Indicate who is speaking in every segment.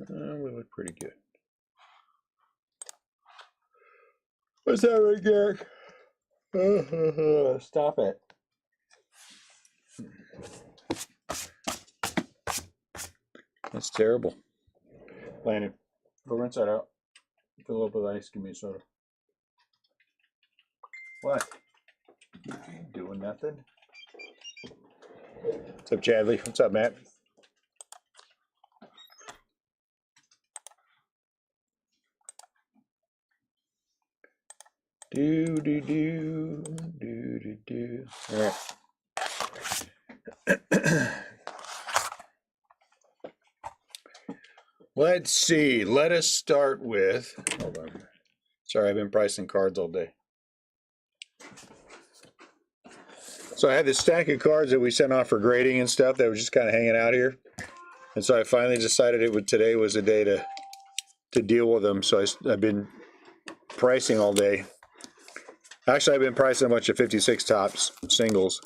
Speaker 1: We look pretty good. What's that right, Garrick? Stop it. That's terrible. Landon, go rinse that out. Put a little bit of ice, give me a soda. What? Doing nothing? What's up, Chadley? What's up, Matt? Do. All right. Let's see. Let us start with. Hold on. Sorry, I've been pricing cards all day. So I had this stack of cards that we sent off for grading and stuff that was just kind of hanging out here, and so I finally decided today was the day to deal with them. So I've been pricing all day. Actually, I've been pricing a bunch of 56 tops singles,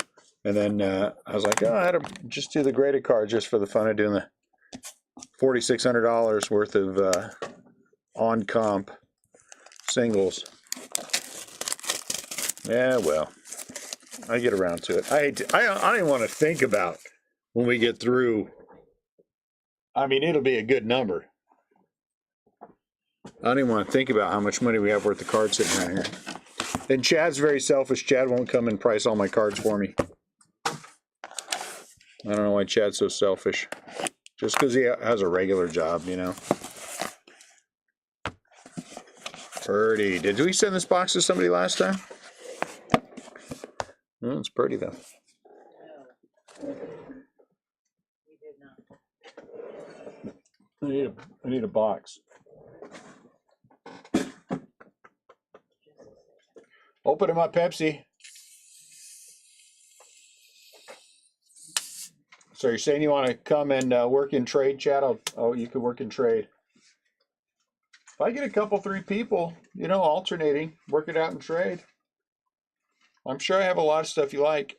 Speaker 1: and then I was like, oh, I had to just do the graded cards just for the fun of doing the $4,600 worth of on comp singles. Yeah, well, I get around to it. I don't even want to think about when we get through. I mean, it'll be a good number. I don't even want to think about how much money we have worth of cards sitting around here. And Chad's very selfish. Chad won't come and price all my cards for me. I don't know why Chad's so selfish. Just because he has a regular job, you know. Pretty. Did we send this box to somebody last time? No, it's pretty though.
Speaker 2: No. We did not.
Speaker 1: I need a box. Open them up, Pepsi. So you're saying you want to come and work in trade, Chad? Oh, you could work in trade. If I get a couple, 3 people, you know, alternating, work it out in trade. I'm sure I have a lot of stuff you like.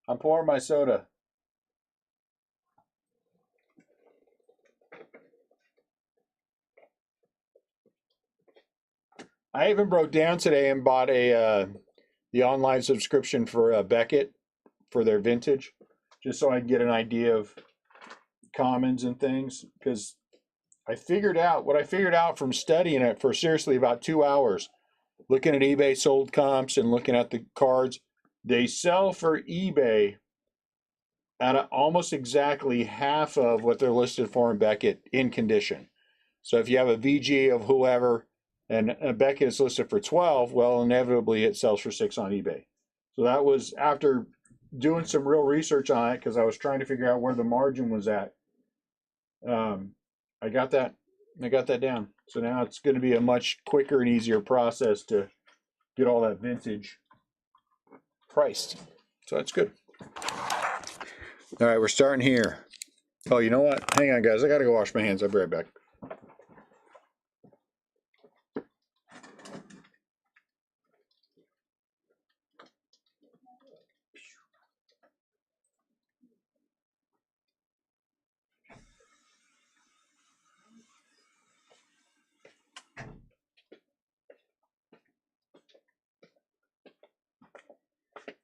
Speaker 1: I'm pouring my soda. I even broke down today and bought the online subscription for Beckett for their vintage, just so I can get an idea of commons and things. Because what I figured out from studying it for seriously about 2 hours, looking at eBay sold comps and looking at the cards, they sell for eBay at almost exactly half of what they're listed for in Beckett in condition. So if you have a VG of whoever, and Beckett is listed for 12, well, inevitably it sells for 6 on eBay. So that was after doing some real research on it, because I was trying to figure out where the margin was at. I got that down. So now it's going to be a much quicker and easier process to get all that vintage priced. So that's good. All right, we're starting here. Oh, you know what? Hang on, guys. I got to go wash my hands. I'll be right back.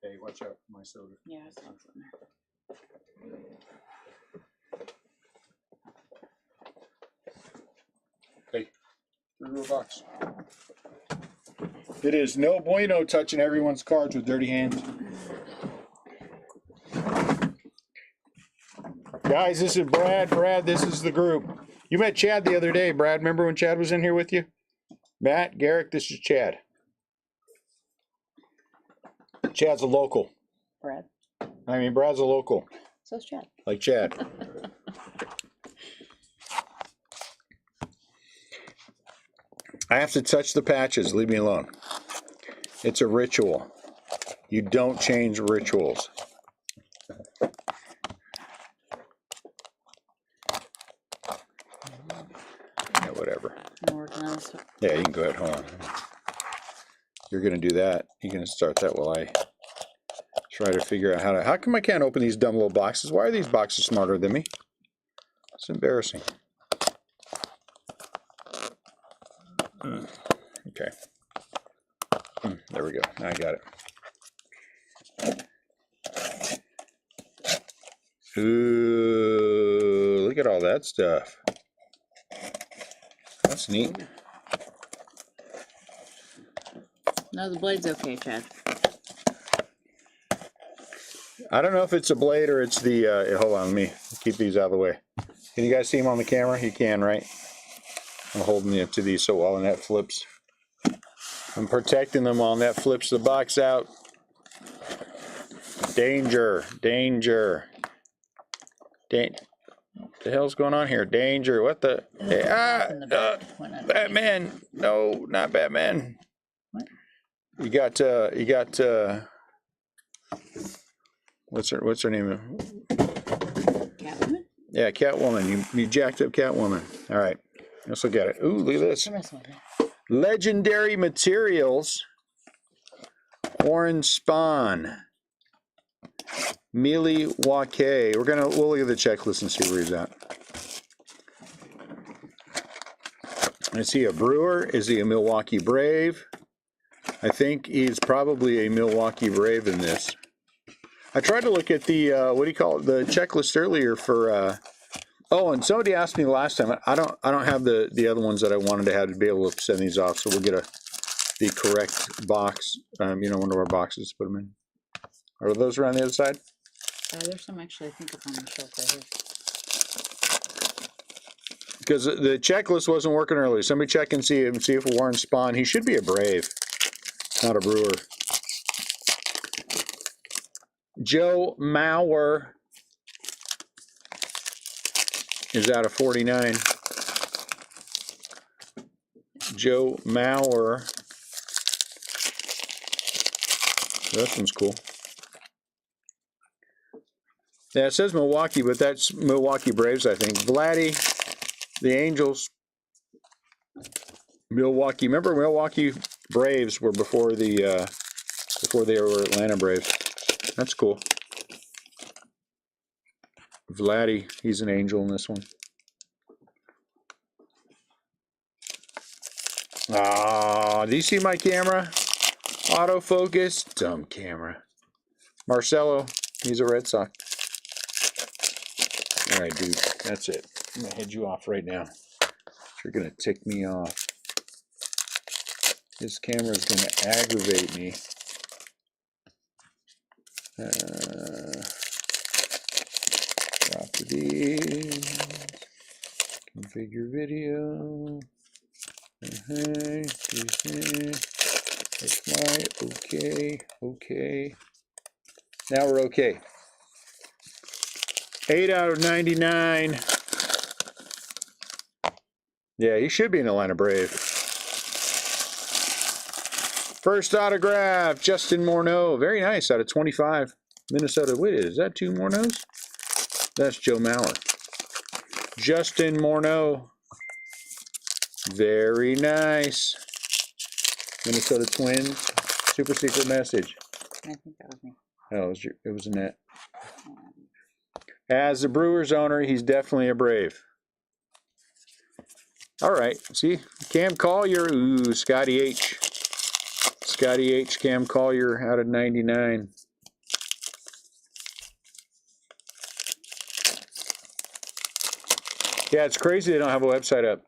Speaker 1: Hey, watch out for my soda.
Speaker 2: Yeah, I saw something there.
Speaker 1: Hey, through a box. It is no bueno touching everyone's cards with dirty hands. Guys, this is Brad. Brad, this is the group. You met Chad the other day, Brad. Remember when Chad was in here with you? Matt, Garrick, this is Chad. Chad's a local.
Speaker 2: Brad.
Speaker 1: I mean, Brad's a local.
Speaker 2: So's Chad.
Speaker 1: Like Chad. I have to touch the patches. Leave me alone. It's a ritual. You don't change rituals. Yeah, whatever.
Speaker 2: I'm working on this.
Speaker 1: Yeah, you can go ahead. Hold on. You're going to do that. You're going to start that while I Try to figure out how come I can't open these dumb little boxes? Why are these boxes smarter than me? It's embarrassing. Okay. There we go. Now I got it. Ooh, look at all that stuff. That's neat.
Speaker 2: No, the blade's okay, Chad.
Speaker 1: I don't know if it's a blade or it's the, hold on, let me keep these out of the way. Can you guys see them on the camera? You can, right? I'm holding it to these so while that flips. I'm protecting them while that flips the box out. Danger, danger. What the hell's going on here? Danger, what the? Hey, Batman. No, not Batman.
Speaker 2: What?
Speaker 1: You got, what's her name?
Speaker 2: Catwoman?
Speaker 1: Yeah, Catwoman. You jacked up Catwoman. All right, let's look at it. Ooh, look at this. Legendary Materials. Orange Spawn. Milwaukee. We'll look at the checklist and see where he's at. Is he a Brewer? Is he a Milwaukee Brave? I think he's probably a Milwaukee Brave in this. I tried to look at the what do you call it? The checklist earlier for oh, and somebody asked me last time. I don't have the other ones that I wanted to have to be able to send these off, so we'll get the correct box. You know, one of our boxes to put them in. Are those around the other side?
Speaker 2: There's some actually, I think, up on the shelf right here.
Speaker 1: Because the checklist wasn't working earlier. Somebody check and see if Warren Spawn. He should be a Brave, not a Brewer. Joe Mauer is out of 49. Joe Mauer. That one's cool. Yeah, it says Milwaukee, but that's Milwaukee Braves, I think. Vladdy, the Angels. Milwaukee. Remember, Milwaukee Braves were before they were Atlanta Braves. That's cool. Vladdy, he's an Angel in this one. Ah, do you see my camera? Autofocus, dumb camera. Marcelo, he's a Red Sox. All right, dude, that's it. I'm gonna head you off right now. You're gonna tick me off. This camera is gonna aggravate me. Properties, configure video. Okay. Now we're okay. 8 out of 99. Yeah, he should be an Atlanta Brave. First autograph, Justin Morneau. Very nice, out of 25. Minnesota. Wait, is that 2 Morneaus? That's Joe Mauer. Justin Morneau. Very nice. Minnesota Twins. Super secret message.
Speaker 2: I think that was me.
Speaker 1: Oh, it was a net. As the Brewers owner, he's definitely a Brave. All right. See, Cam Collier. Ooh, Scotty H. Scotty H. Cam Collier out of 99. Yeah, it's crazy they don't have a website up.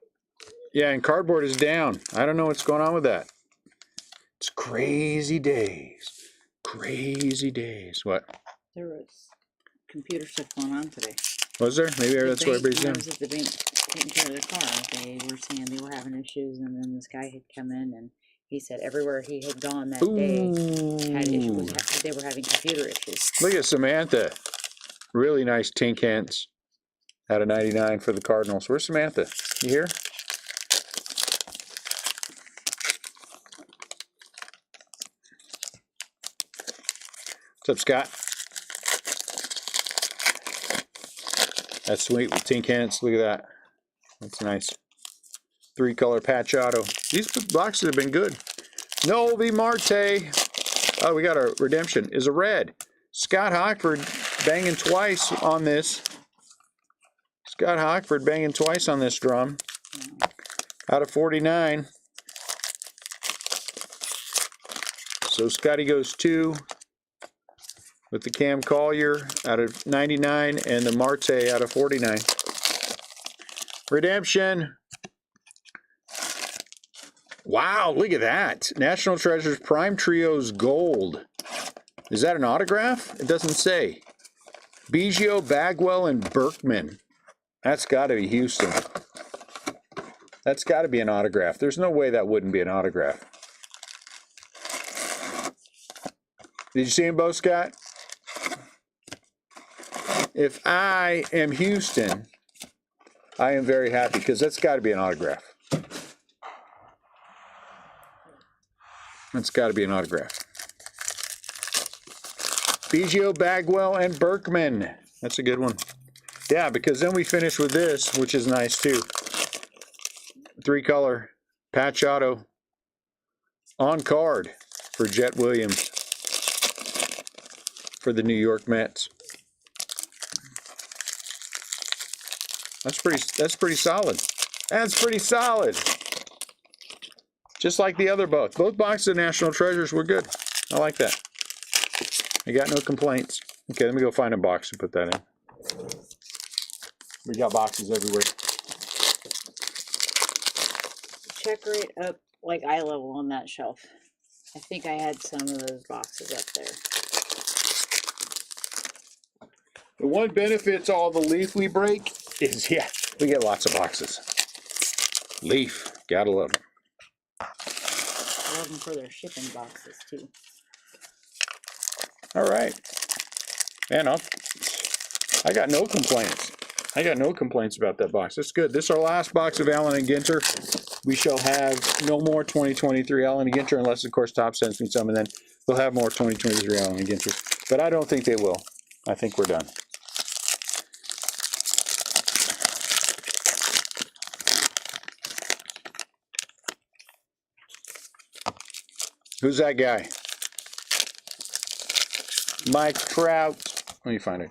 Speaker 1: Yeah, and cardboard is down. I don't know what's going on with that. It's crazy days. Crazy days. What?
Speaker 2: There was computer stuff going on today.
Speaker 1: Was there? Maybe that's what everybody's
Speaker 2: I
Speaker 1: doing.
Speaker 2: was at the bank taking care of their car. They were saying they were having issues, and then this guy had come in, and he said everywhere he had gone that day had issues. They were having computer issues.
Speaker 1: Look at Samantha. Really nice tin cans out of 99 for the Cardinals. Where's Samantha? You here? What's up, Scott? That's sweet with tin cans. Look at that. That's nice. 3-color patch auto. These boxes have been good. Novi Marte. Oh, we got a redemption. Is a red. Scott Hockford banging twice on this. Scott Hockford banging twice on this drum. Out of 49. So Scotty goes 2 with the Cam Collier out of 99 and the Marte out of 49. Redemption. Wow, look at that. National Treasures Prime Trios Gold. Is that an autograph? It doesn't say. Biggio, Bagwell, and Berkman. That's got to be Houston. That's got to be an autograph. There's no way that wouldn't be an autograph. Did you see him, Bo Scott? If I am Houston, I am very happy because that's got to be an autograph. That's got to be an autograph. Biggio, Bagwell, and Berkman. That's a good one. Yeah, because then we finish with this, which is nice too. 3-color patch auto on card for Jet Williams for the New York Mets. That's pretty solid. That's pretty solid. Just like the other both. Both boxes of National Treasures were good. I like that. I got no complaints. Okay, let me go find a box and put that in. We got boxes everywhere.
Speaker 2: Check right up, like eye level on that shelf. I think I had some of those boxes up there.
Speaker 1: The one benefit to all the Leaf we break is, yeah, we get lots of boxes. Leaf, gotta love them.
Speaker 2: I love them for their shipping boxes too.
Speaker 1: All right. Man, I got no complaints. I got no complaints about that box. That's good. This is our last box of Allen and Ginter. We shall have no more 2023 Allen and Ginter unless, of course, Top sends me some, and then we'll have more 2023 Allen and Ginter. But I don't think they will. I think we're done. Who's that guy? Mike Trout. Let me find it.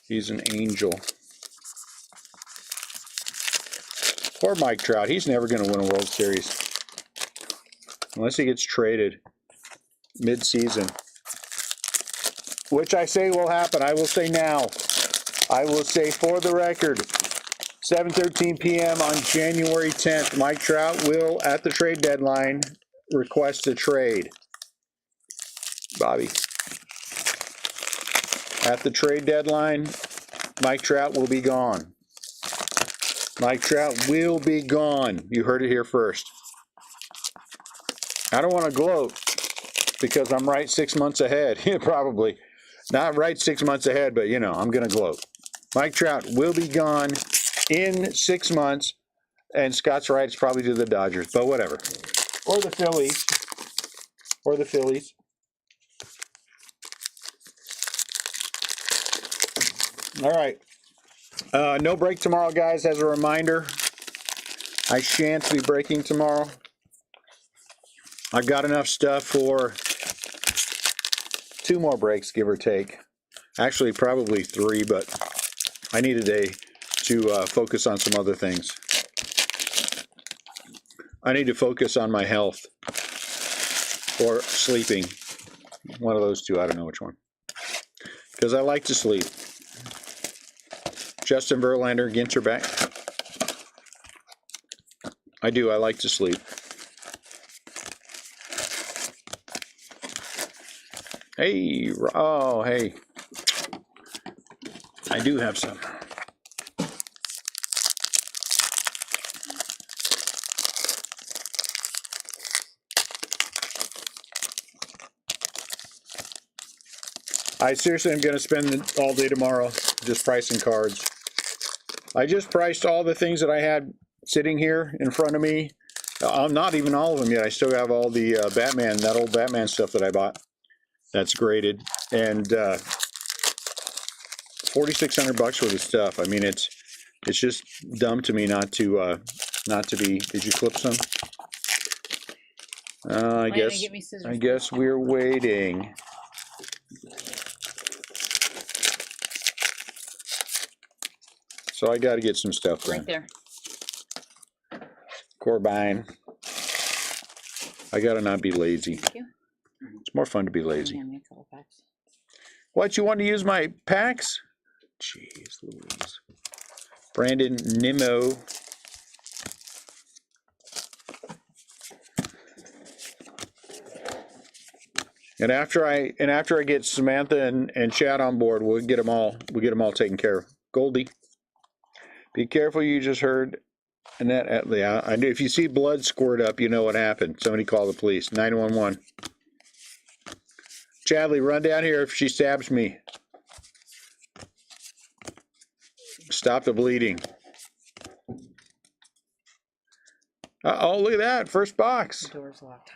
Speaker 1: He's an angel. Poor Mike Trout. He's never going to win a World Series. Unless he gets traded mid-season. Which I say will happen. I will say now. I will say for the record, 7:13 p.m. on January 10th, Mike Trout will, at the trade deadline, request a trade. Bobby. At the trade deadline, Mike Trout will be gone. Mike Trout will be gone. You heard it here first. I don't want to gloat because I'm right 6 months ahead. Probably. Not right 6 months ahead, but, you know, I'm going to gloat. Mike Trout will be gone in 6 months, and Scott's right, it's probably to the Dodgers, but whatever. Or the Phillies. Or the Phillies. All right. No break tomorrow, guys. As a reminder, I shan't be breaking tomorrow. I've got enough stuff for 2 more breaks, give or take. Actually, probably 3, but I need a day to focus on some other things. I need to focus on my health or sleeping. One of those two. I don't know which one. Because I like to sleep. Justin Verlander, Ginter back. I do. I like to sleep. Hey. Oh, hey. I do have some. I seriously am going to spend all day tomorrow just pricing cards. I just priced all the things that I had sitting here in front of me. Not even all of them yet. I still have all the Batman, that old Batman stuff that I bought. That's graded. And $4,600 worth of stuff. I mean, it's just dumb to me not to be. Did you clip some? I guess we're waiting. So I got to get some stuff done.
Speaker 2: Right there.
Speaker 1: Corbine. I got to not be lazy.
Speaker 2: Thank you.
Speaker 1: It's more fun to be lazy.
Speaker 2: Hand me a couple packs.
Speaker 1: What, you want to use my packs? Jeez Louise. Brandon Nimmo. And after I get Samantha and Chad on board, we'll get them all taken care of. Goldie, be careful, you just heard. And that, yeah, I knew if you see blood squirt up, you know what happened. Somebody call the police. 911. Chadley, run down here if she stabs me. Stop the bleeding. Oh, look at that. First box.
Speaker 2: The door's locked.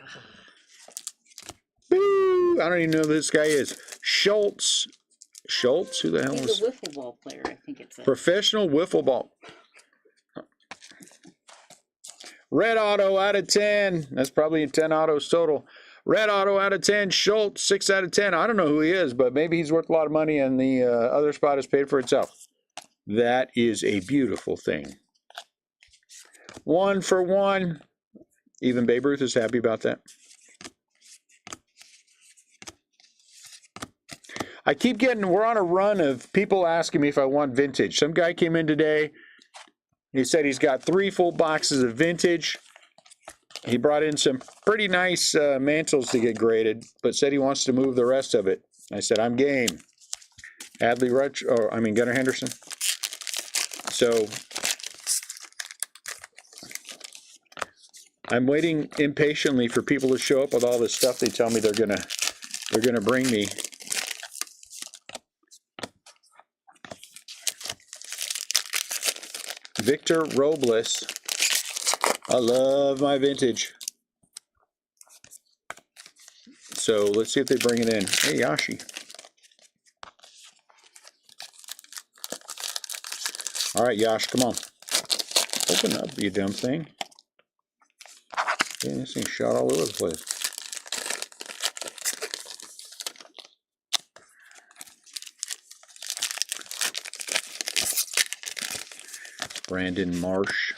Speaker 1: Boo! I don't even know who this guy is. Schultz. Schultz? Who the hell is?
Speaker 2: He's a wiffle ball player, I think it's a
Speaker 1: Professional wiffle ball. Red auto out of 10. That's probably 10 autos total. Red auto out of 10. Schultz, 6 out of 10. I don't know who he is, but maybe he's worth a lot of money and the other spot is paid for itself. That is a beautiful thing. 1 for 1. Even Babe Ruth is happy about that. I keep getting, we're on a run of people asking me if I want vintage. Some guy came in today. He said he's got 3 full boxes of vintage. He brought in some pretty nice mantles to get graded, but said he wants to move the rest of it. I said, I'm game. Gunnar Henderson. So I'm waiting impatiently for people to show up with all this stuff they tell me they're gonna bring me. Victor Robles. I love my vintage. So let's see if they bring it in. Hey, Yashi. All right, Yash, come on. Open up, you dumb thing. Yeah, this thing shot all over the place. Brandon Marsh.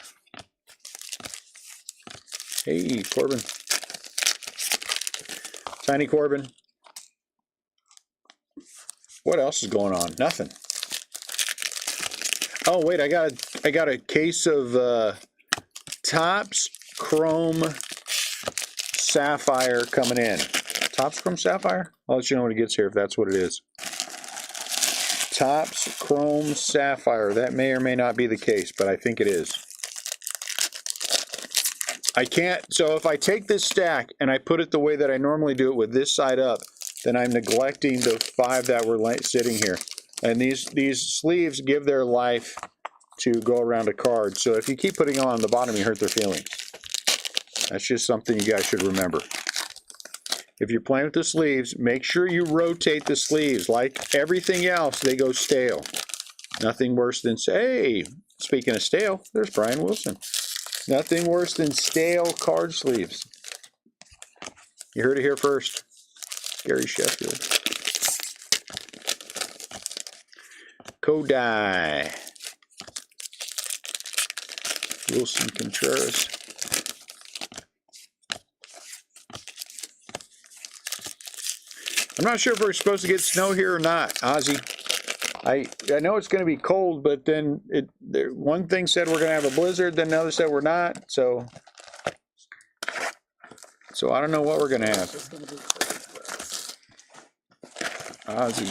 Speaker 1: Hey, Corbin. Tiny Corbin. What else is going on? Nothing. Oh wait, I got a case of Topps Chrome Sapphire coming in. Topps Chrome Sapphire? I'll let you know when it gets here if that's what it is. Topps Chrome Sapphire. That may or may not be the case, but I think it is. I can't, so if I take this stack and I put it the way that I normally do it with this side up, then I'm neglecting the 5 that were sitting here. And these sleeves give their life to go around a card. So if you keep putting them on the bottom, you hurt their feelings. That's just something you guys should remember. If you're playing with the sleeves, make sure you rotate the sleeves. Like everything else, they go stale. Nothing worse than, hey, speaking of stale, there's Brian Wilson. Nothing worse than stale card sleeves. You heard it here first. Gary Sheffield. Kodai. Wilson Contreras. I'm not sure if we're supposed to get snow here or not, Ozzy. I know it's going to be cold, but then one thing said we're going to have a blizzard, then another said we're not. So I don't know what we're going to have. Ozzy.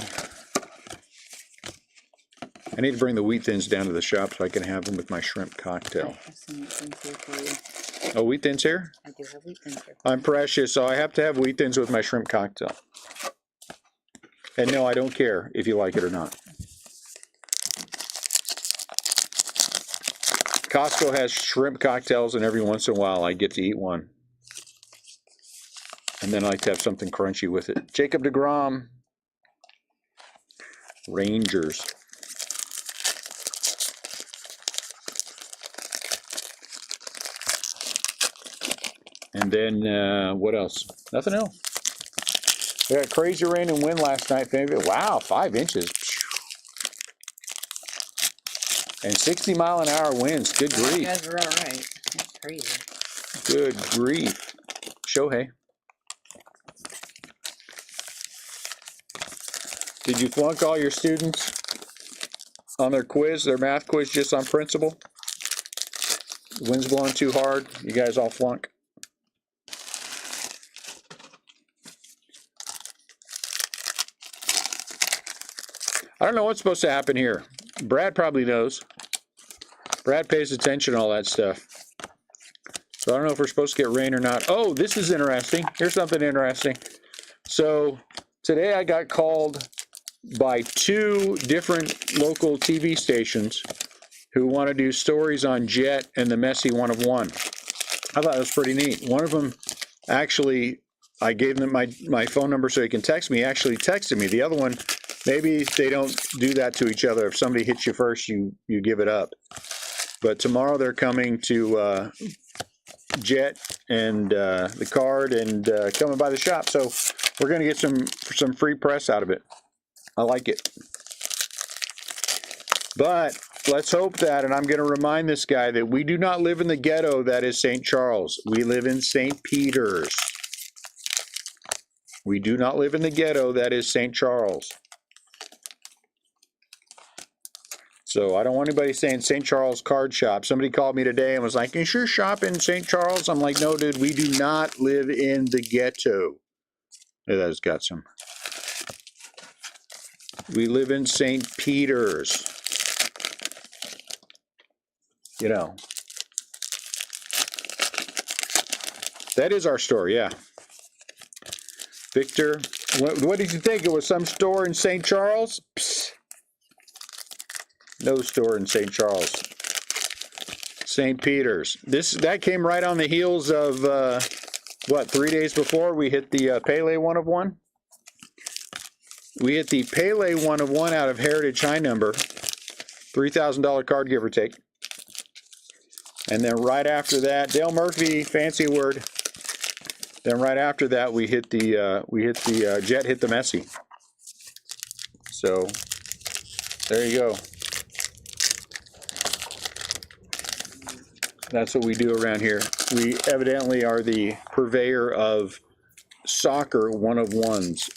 Speaker 1: I need to bring the wheat thins down to the shop so I can have them with my shrimp cocktail.
Speaker 2: I have some wheat thins here for you.
Speaker 1: Oh, wheat thins here?
Speaker 2: I do have wheat thins here.
Speaker 1: I'm precious, so I have to have wheat thins with my shrimp cocktail. And no, I don't care if you like it or not. Costco has shrimp cocktails, and every once in a while I get to eat one. And then I like to have something crunchy with it. Jacob deGrom. Rangers. And then, what else? Nothing else. We had crazy rain and wind last night. Wow, 5 inches. And 60-mile-an-hour winds. Good
Speaker 2: You
Speaker 1: grief.
Speaker 2: guys were all right. That's crazy.
Speaker 1: Good grief. Shohei. Did you flunk all your students on their quiz, their math quiz, just on principle? Wind's blowing too hard. You guys all flunk. I don't know what's supposed to happen here. Brad probably knows. Brad pays attention to all that stuff. So I don't know if we're supposed to get rain or not. Oh, this is interesting. Here's something interesting. So today I got called by 2 different local TV stations who want to do stories on Jet and the messy 1 of 1. I thought it was pretty neat. One of them actually, I gave them my phone number so he can text me. He actually texted me. The other one, maybe they don't do that to each other. If somebody hits you first, you give it up. But tomorrow they're coming to Jet and the card and coming by the shop. So we're going to get some free press out of it. I like it. But let's hope that, and I'm going to remind this guy that we do not live in the ghetto that is St. Charles. We live in St. Peter's. We do not live in the ghetto that is St. Charles. So I don't want anybody saying St. Charles card shop. Somebody called me today and was like, "You sure shop in St. Charles?" I'm like, "No, dude, we do not live in the ghetto." Yeah, that's got some. We live in St. Peter's. You know. That is our store, yeah. Victor, what did you think? It was some store in St. Charles? Psst. No store in St. Charles. St. Peter's. That came right on the heels of, 3 days before we hit the Pele 1 of 1? We hit the Pele 1 of 1 out of Heritage High Number. $3,000 card, give or take. And then right after that, Dale Murphy, fancy word. Then right after that, we hit the Jet hit the Messi. So there you go. That's what we do around here. We evidently are the purveyor of soccer 1 of 1s.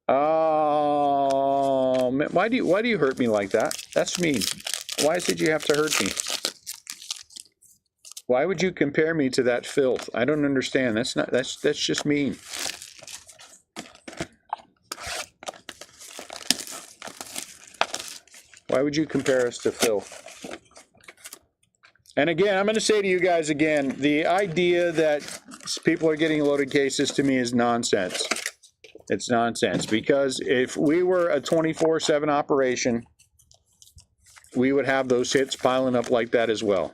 Speaker 1: Oh, man, why do you hurt me like that? That's mean. Why did you have to hurt me? Why would you compare me to that filth? I don't understand. That's just mean. Why would you compare us to filth? And again, I'm going to say to you guys again, the idea that people are getting loaded cases to me is nonsense. It's nonsense, because if we were a 24/7 operation, we would have those hits piling up like that as well.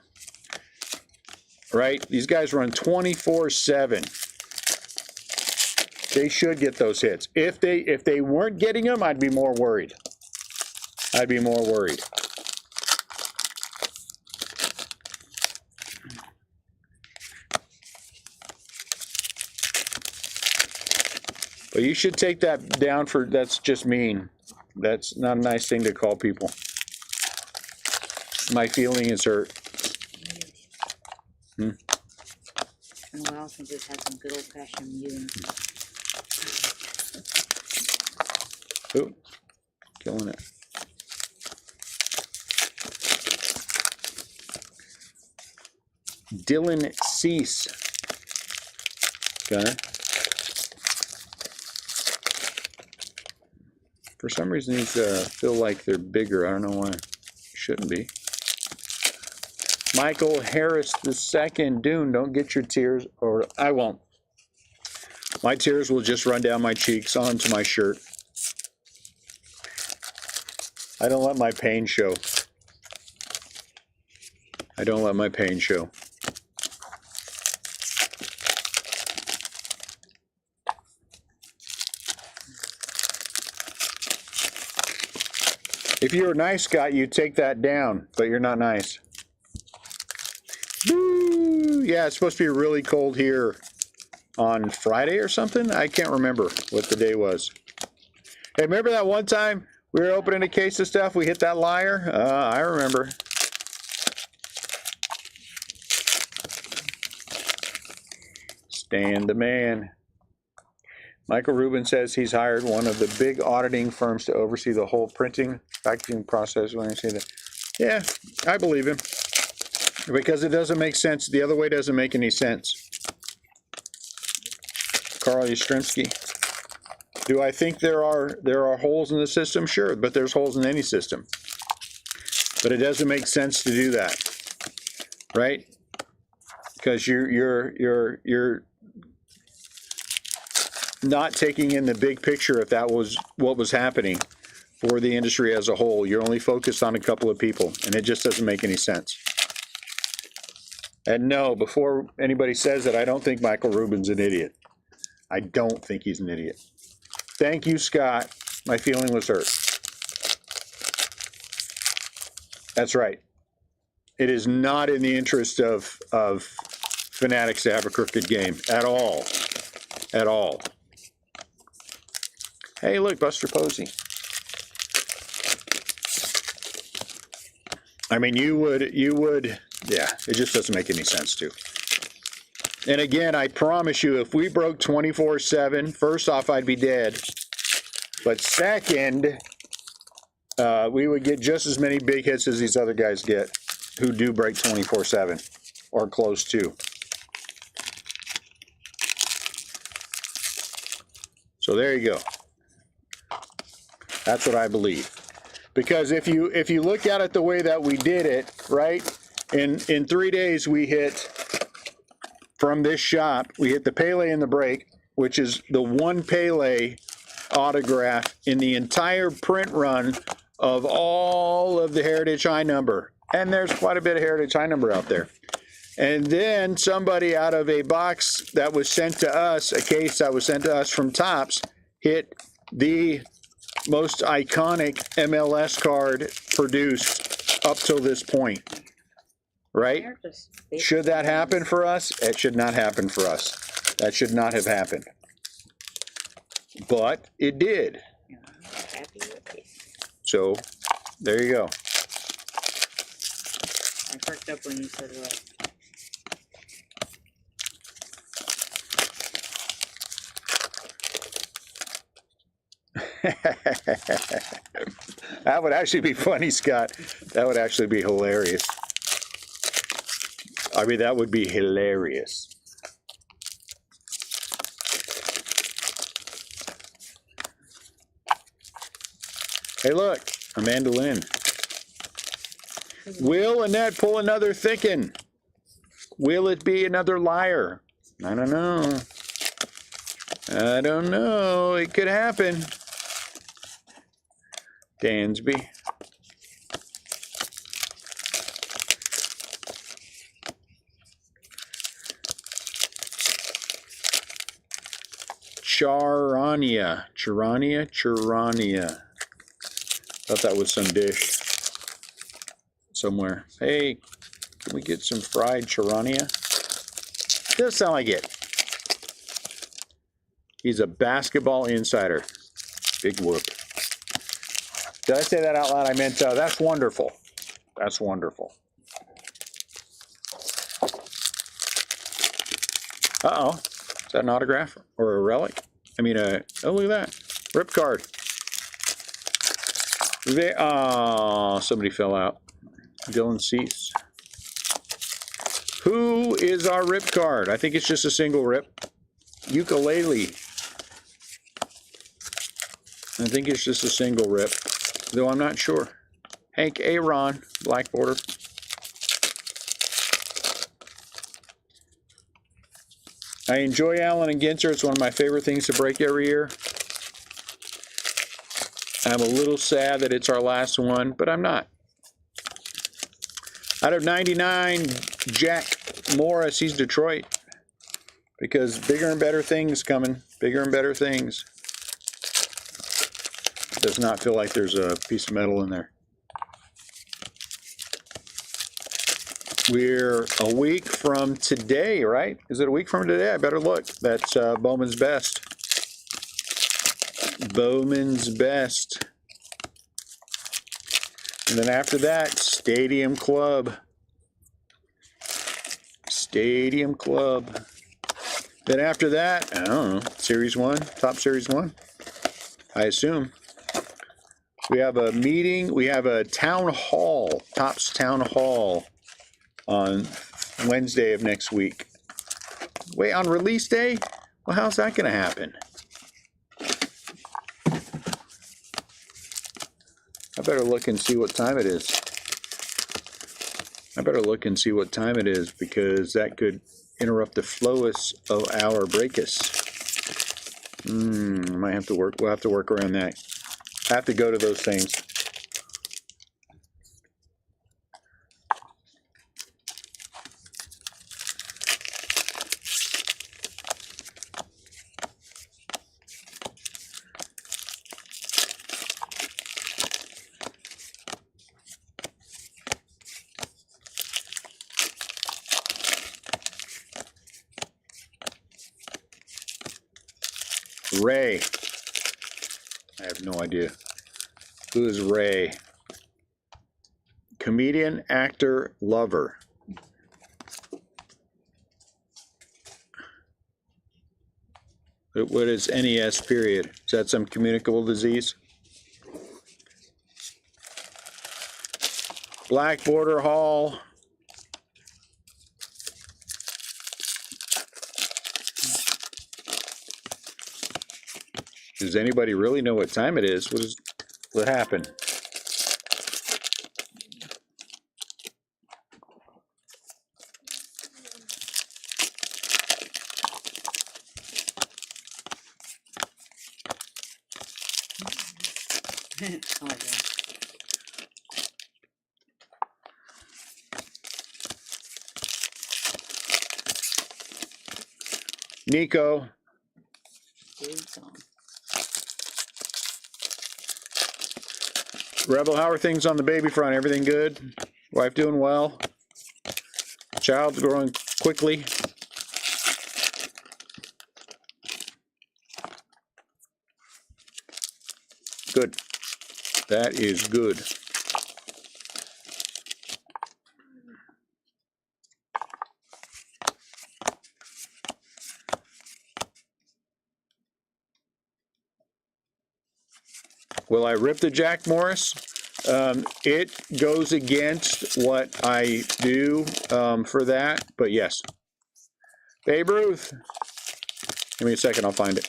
Speaker 1: Right? These guys run 24/7. They should get those hits. If they weren't getting them, I'd be more worried. I'd be more worried. But you should take that down for, that's just mean. That's not a nice thing to call people. My feeling is hurt.
Speaker 2: It's been a while since we've had some good old-fashioned music.
Speaker 1: Ooh, killing it. Dylan Cease. Okay. For some reason, these feel like they're bigger. I don't know why. Shouldn't be. Michael Harris II. Dune, don't get your tears, or I won't. My tears will just run down my cheeks onto my shirt. I don't let my pain show. I don't let my pain show. If you're a nice guy, you take that down, but you're not nice. Woo! Yeah, it's supposed to be really cold here on Friday or something. I can't remember what the day was. Hey, remember that one time we were opening a case of stuff, we hit that liar? I remember. Stan the man. Michael Rubin says he's hired one of the big auditing firms to oversee the whole printing, packaging process. When I say that, yeah, I believe him. Because it doesn't make sense. The other way doesn't make any sense. Carl Yastrzemski. Do I think there are holes in the system? Sure, but there's holes in any system. But it doesn't make sense to do that, right? Because you're not taking in the big picture if that was what was happening for the industry as a whole. You're only focused on a couple of people, and it just doesn't make any sense. And no, before anybody says that, I don't think Michael Rubin's an idiot. I don't think he's an idiot. Thank you, Scott. My feeling was hurt. That's right. It is not in the interest of fanatics to have a crooked game at all. At all. Hey, look, Buster Posey. I mean, you would, yeah, it just doesn't make any sense to. And again, I promise you, if we broke 24/7, first off, I'd be dead. But second, we would get just as many big hits as these other guys get who do break 24/7 or close to. So there you go. That's what I believe. Because if you look at it the way that we did it, right? In 3 days we hit, from this shop, we hit the Pele and the break, which is the one Pele autograph in the entire print run of all of the Heritage High Number. And there's quite a bit of Heritage High Number out there. And then somebody out of a box that was sent to us, a case that was sent to us from Topps, hit the most iconic MLS card produced up till this point. Right? Should that happen for us? It should not happen for us. That should not have happened. But it did. So, there you go.
Speaker 2: I perked up when you said what?
Speaker 1: That would actually be funny, Scott. That would actually be hilarious. I mean, that would be hilarious. Hey, look, a mandolin. Will Annette pull another Thicken? Will it be another liar? I don't know. I don't know. It could happen. Dansby. Charania. Thought that was some dish somewhere. Hey, can we get some fried Charania? Does sound like it. He's a basketball insider. Big whoop. Did I say that out loud? I meant that's wonderful. That's wonderful. Uh-oh. Is that an autograph or a relic? I mean, oh, look at that. Rip card. Oh, somebody fell out. Dylan Cease. Who is our rip card? I think it's just a single rip. Ukulele. I think it's just a single rip, though I'm not sure. Hank Aaron, black border. I enjoy Allen and Ginter. It's one of my favorite things to break every year. I'm a little sad that it's our last one, but I'm not. Out of 99, Jack Morris, he's Detroit. Because bigger and better things coming. Bigger and better things. Does not feel like there's a piece of metal in there. We're a week from today, right? Is it a week from today? I better look. That's Bowman's Best. Bowman's Best. And then after that, Stadium Club. Stadium Club. Then after that, I don't know, Series 1, Top Series 1, I assume. We have a meeting, we have a town hall, Topps Town Hall on Wednesday of next week. Wait, on release day? Well, how's that going to happen? I better look and see what time it is. I better look and see what time it is, because that could interrupt the flow of our breakus. Might have to work. We'll have to work around that. I have to go to those things. Ray. I have no idea. Who is Ray? Comedian, actor, lover. What is NES period? Is that some communicable disease? Black Border Hall. Does anybody really know what time it is? What happened?
Speaker 2: Oh, yeah.
Speaker 1: Nico. Rebel, how are things on the baby front? Everything good? Wife doing well? Child's growing quickly? Good. That is good. Will I rip the Jack Morris? It goes against what I do for that, but yes. Babe Ruth. Give me a second, I'll find it.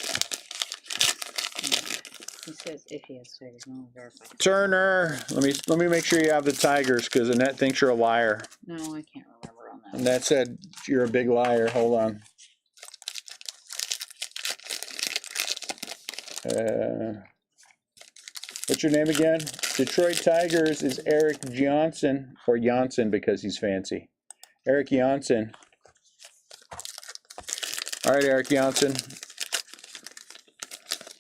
Speaker 2: He says if he has Tigers, no, verify.
Speaker 1: Turner. Let me make sure you have the Tigers, because Annette thinks you're a liar.
Speaker 2: No, I can't remember on that.
Speaker 1: Annette said you're a big liar. Hold on. What's your name again? Detroit Tigers is Eric Johnson, or Janssen because he's fancy. Eric Janssen. All right, Eric Janssen.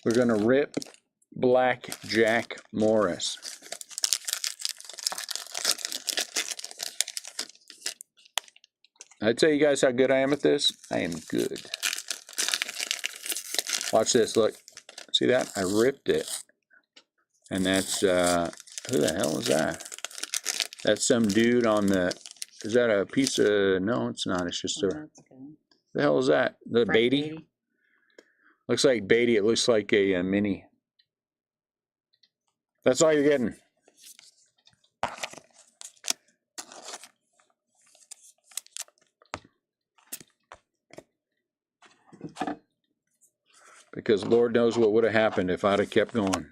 Speaker 1: We're going to rip Black Jack Morris. I tell you guys how good I am at this. I am good. Watch this. Look. See that? I ripped it. And that's, who the hell is that? That's some dude on the, is that a piece of, no, it's not. It's just a, the hell is that? The Beatty? Looks like Beatty. It looks like a mini. That's all you're getting. Because Lord knows what would have happened if I'd have kept going.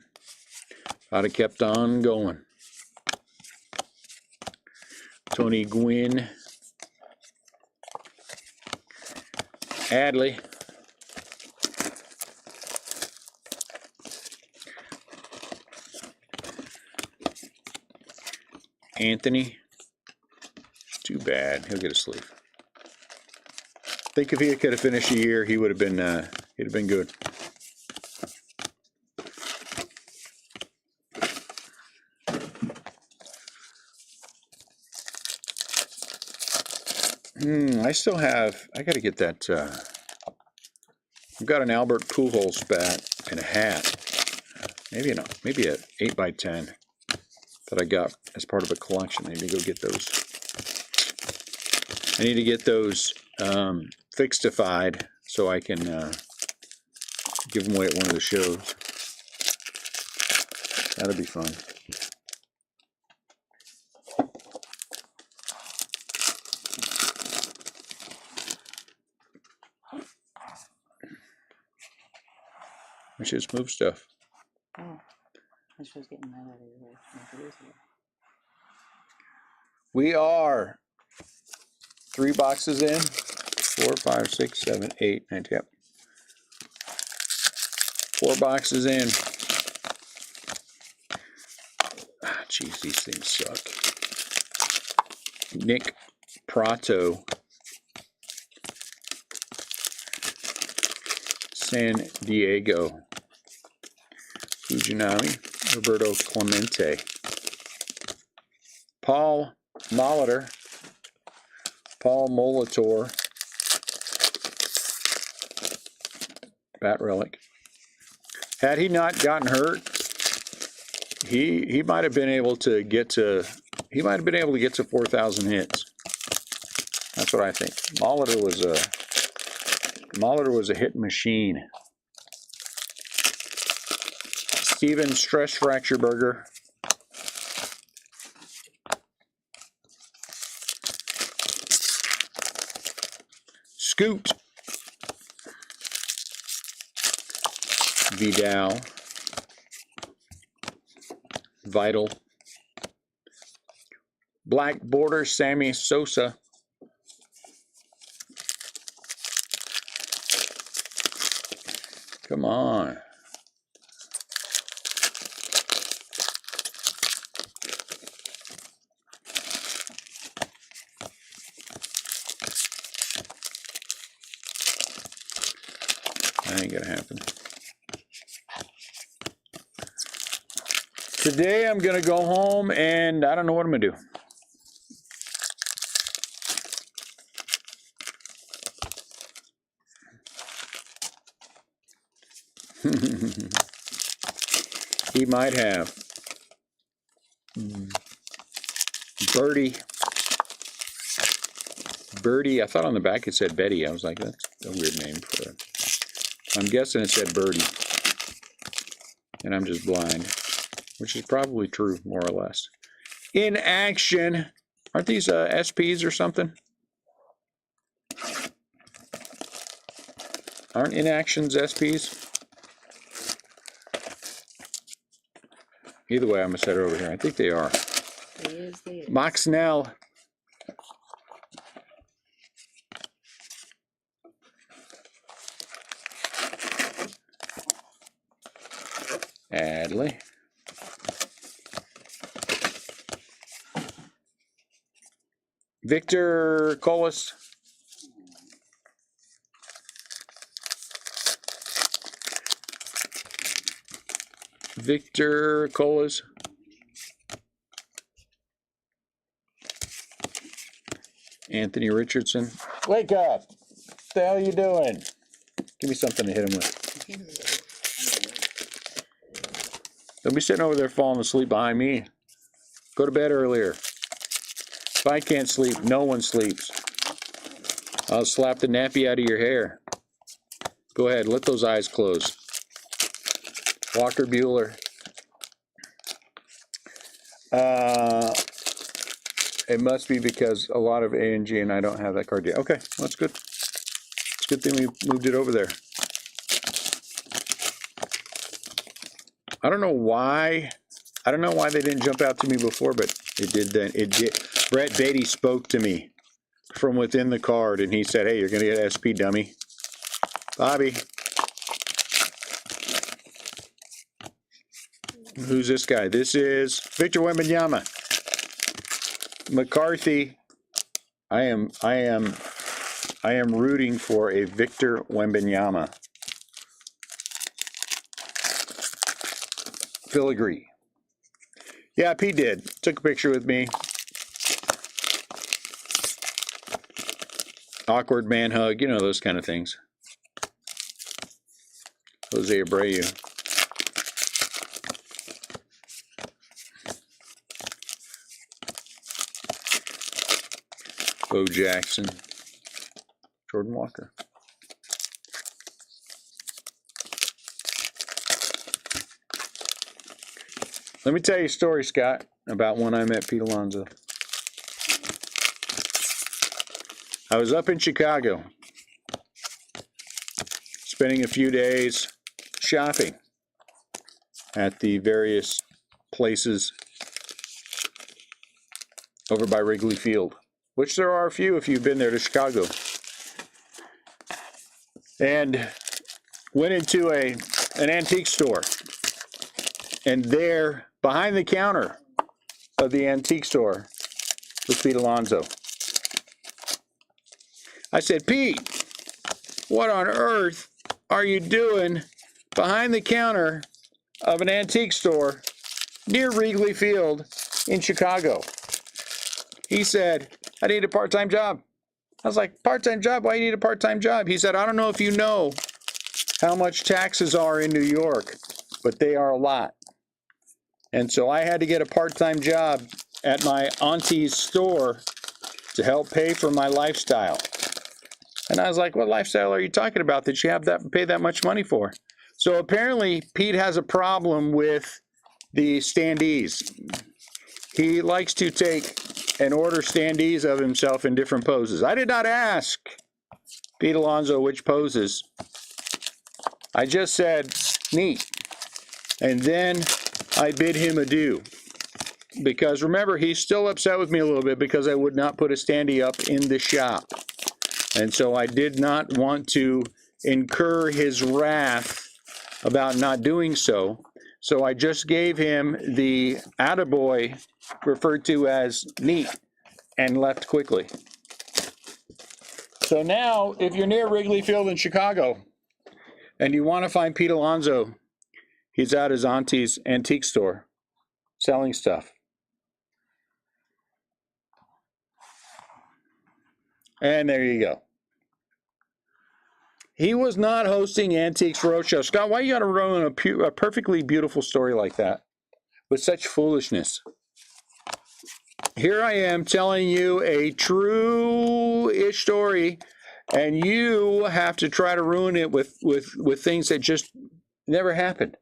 Speaker 1: I'd have kept on going. Tony Gwynn. Adley. Anthony. Too bad. He'll get a sleeve. I think if he could have finished the year, he would have been he'd have been good. I still have, I got to get that, I've got an Albert Pujols bat and a hat. maybe an 8x10 that I got as part of a collection. I need to go get those. I need to get those fixtified so I can give them away at one of the shows. That'll be fun. I should just move stuff.
Speaker 2: Oh, I was getting that out of your way.
Speaker 1: We are 3 boxes in. 4, 5, 6, 7, 8, 9, 10. Yep. 4 boxes in. Jeez, these things suck. Nick Prato. San Diego. Fujinami. Roberto Clemente. Paul Molitor. Paul Molitor. Bat relic. Had he not gotten hurt, he might have been able to get to 4,000 hits. That's what I think. Molitor was a hit machine. Steven Stress Fracture Burger. Scoot. Vidal. Vital. Black Border Sammy Sosa. Come on. That ain't gonna happen. Today I'm gonna go home and I don't know what I'm gonna do. He might have. Birdie. Birdie. I thought on the back it said Betty. I was like, that's a weird name for it. I'm guessing it said Birdie. And I'm just blind. Which is probably true, more or less. In action. Aren't these SPs or something? Aren't inactions SPs? Either way, I'm going to set it over here. I think they are. Moxnell. Adley. Victor Colas. Victor Colas. Anthony Richardson. Wake up. What the hell are you doing? Give me something to hit him with. Don't be sitting over there falling asleep behind me. Go to bed earlier. If I can't sleep, no one sleeps. I'll slap the nappy out of your hair. Go ahead, let those eyes close. Walker Bueller. It must be because a lot of A and G and I don't have that card yet. Okay, well, that's good. It's a good thing we moved it over there. I don't know why they didn't jump out to me before, but it did then. It did. Brett Beatty spoke to me from within the card, and he said, "Hey, you're going to get SP, dummy." Bobby. Who's this guy? This is Victor Wembanyama. McCarthy. I am rooting for a Victor Wembanyama. Filigree. Yeah, Pete did. Took a picture with me. Awkward man hug, you know, those kind of things. Jose Abreu. Bo Jackson, Jordan Walker. Let me tell you a story, Scott, about when I met Pete Alonso. I was up in Chicago, spending a few days shopping at the various places over by Wrigley Field, which there are a few if you've been there to Chicago. And went into an antique store. And there, behind the counter of the antique store, was Pete Alonso. I said, Pete, what on earth are you doing behind the counter of an antique store near Wrigley Field in Chicago? He said, I need a part-time job. I was like, part-time job? Why do you need a part-time job? He said, I don't know if you know how much taxes are in New York, but they are a lot. And so I had to get a part-time job at my auntie's store to help pay for my lifestyle. And I was like, what lifestyle are you talking about that you have that pay that much money for? So apparently Pete has a problem with the standees. He likes to take and order standees of himself in different poses. I did not ask Pete Alonso which poses. I just said, neat. And then I bid him adieu. Because remember, he's still upset with me a little bit because I would not put a standee up in the shop. And so I did not want to incur his wrath about not doing so. So I just gave him the attaboy, referred to as neat, and left quickly. So now, if you're near Wrigley Field in Chicago and you want to find Pete Alonso, he's at his auntie's antique store selling stuff. And there you go. He was not hosting Antiques Roadshow. Scott, why you got to ruin a perfectly beautiful story like that with such foolishness? Here I am telling you a true-ish story, and you have to try to ruin it with things that just never happened.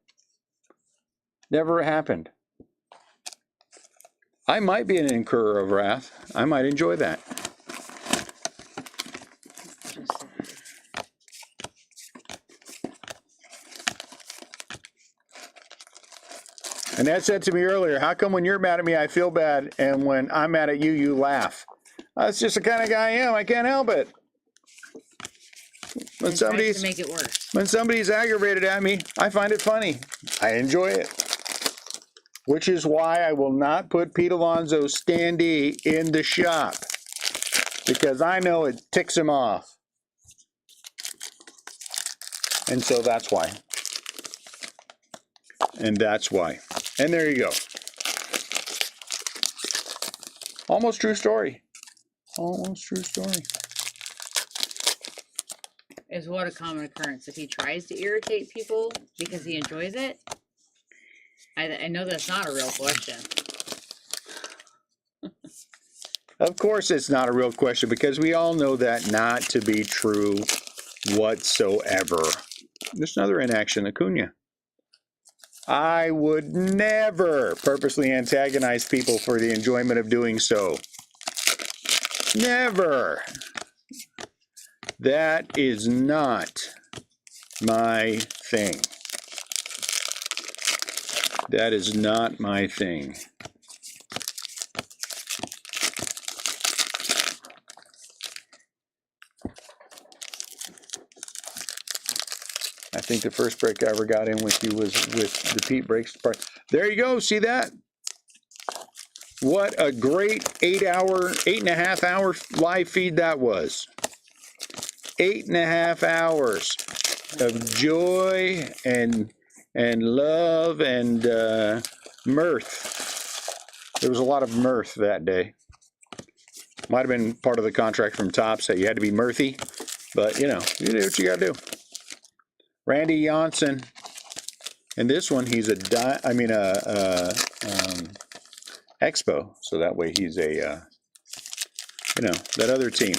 Speaker 1: Never happened. I might be an incurrer of wrath. I might enjoy that. And Ed said to me earlier, how come when you're mad at me, I feel bad, and when I'm mad at you, you laugh? That's just the kind of guy I am. I can't help it. When somebody's
Speaker 2: to make it worse.
Speaker 1: When somebody's aggravated at me, I find it funny. I enjoy it. Which is why I will not put Pete Alonso's standee in the shop. Because I know it ticks him off. And so that's why. And that's why. And there you go. Almost true story. Almost true story.
Speaker 2: Is what a common occurrence. If he tries to irritate people because he enjoys it, I know that's not a real question.
Speaker 1: Of course it's not a real question, because we all know that not to be true whatsoever. There's another inaction, Acuna. I would never purposely antagonize people for the enjoyment of doing so. Never. That is not my thing. That is not my thing. I think the first break I ever got in with you was with the Pete Breaks part. There you go. See that? What a great 8.5 hour live feed that was. 8.5 hours of joy and love and mirth. There was a lot of mirth that day. Might have been part of the contract from Topps that you had to be mirthy, but you know what you got to do. Randy Johnson, and this one he's Expo, so that way he's a You know, that other team.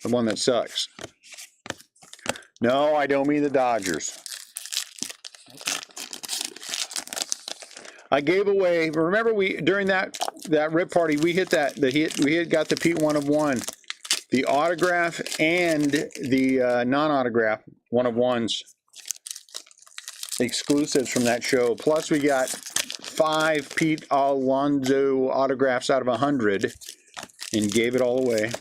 Speaker 1: The one that sucks. No, I don't mean the Dodgers. I gave away, remember during that rip party, we hit got the Pete 1 of 1. The autograph and the non-autograph 1 of 1s. Exclusives from that show. Plus we got 5 Pete Alonso autographs out of 100 and gave it all away.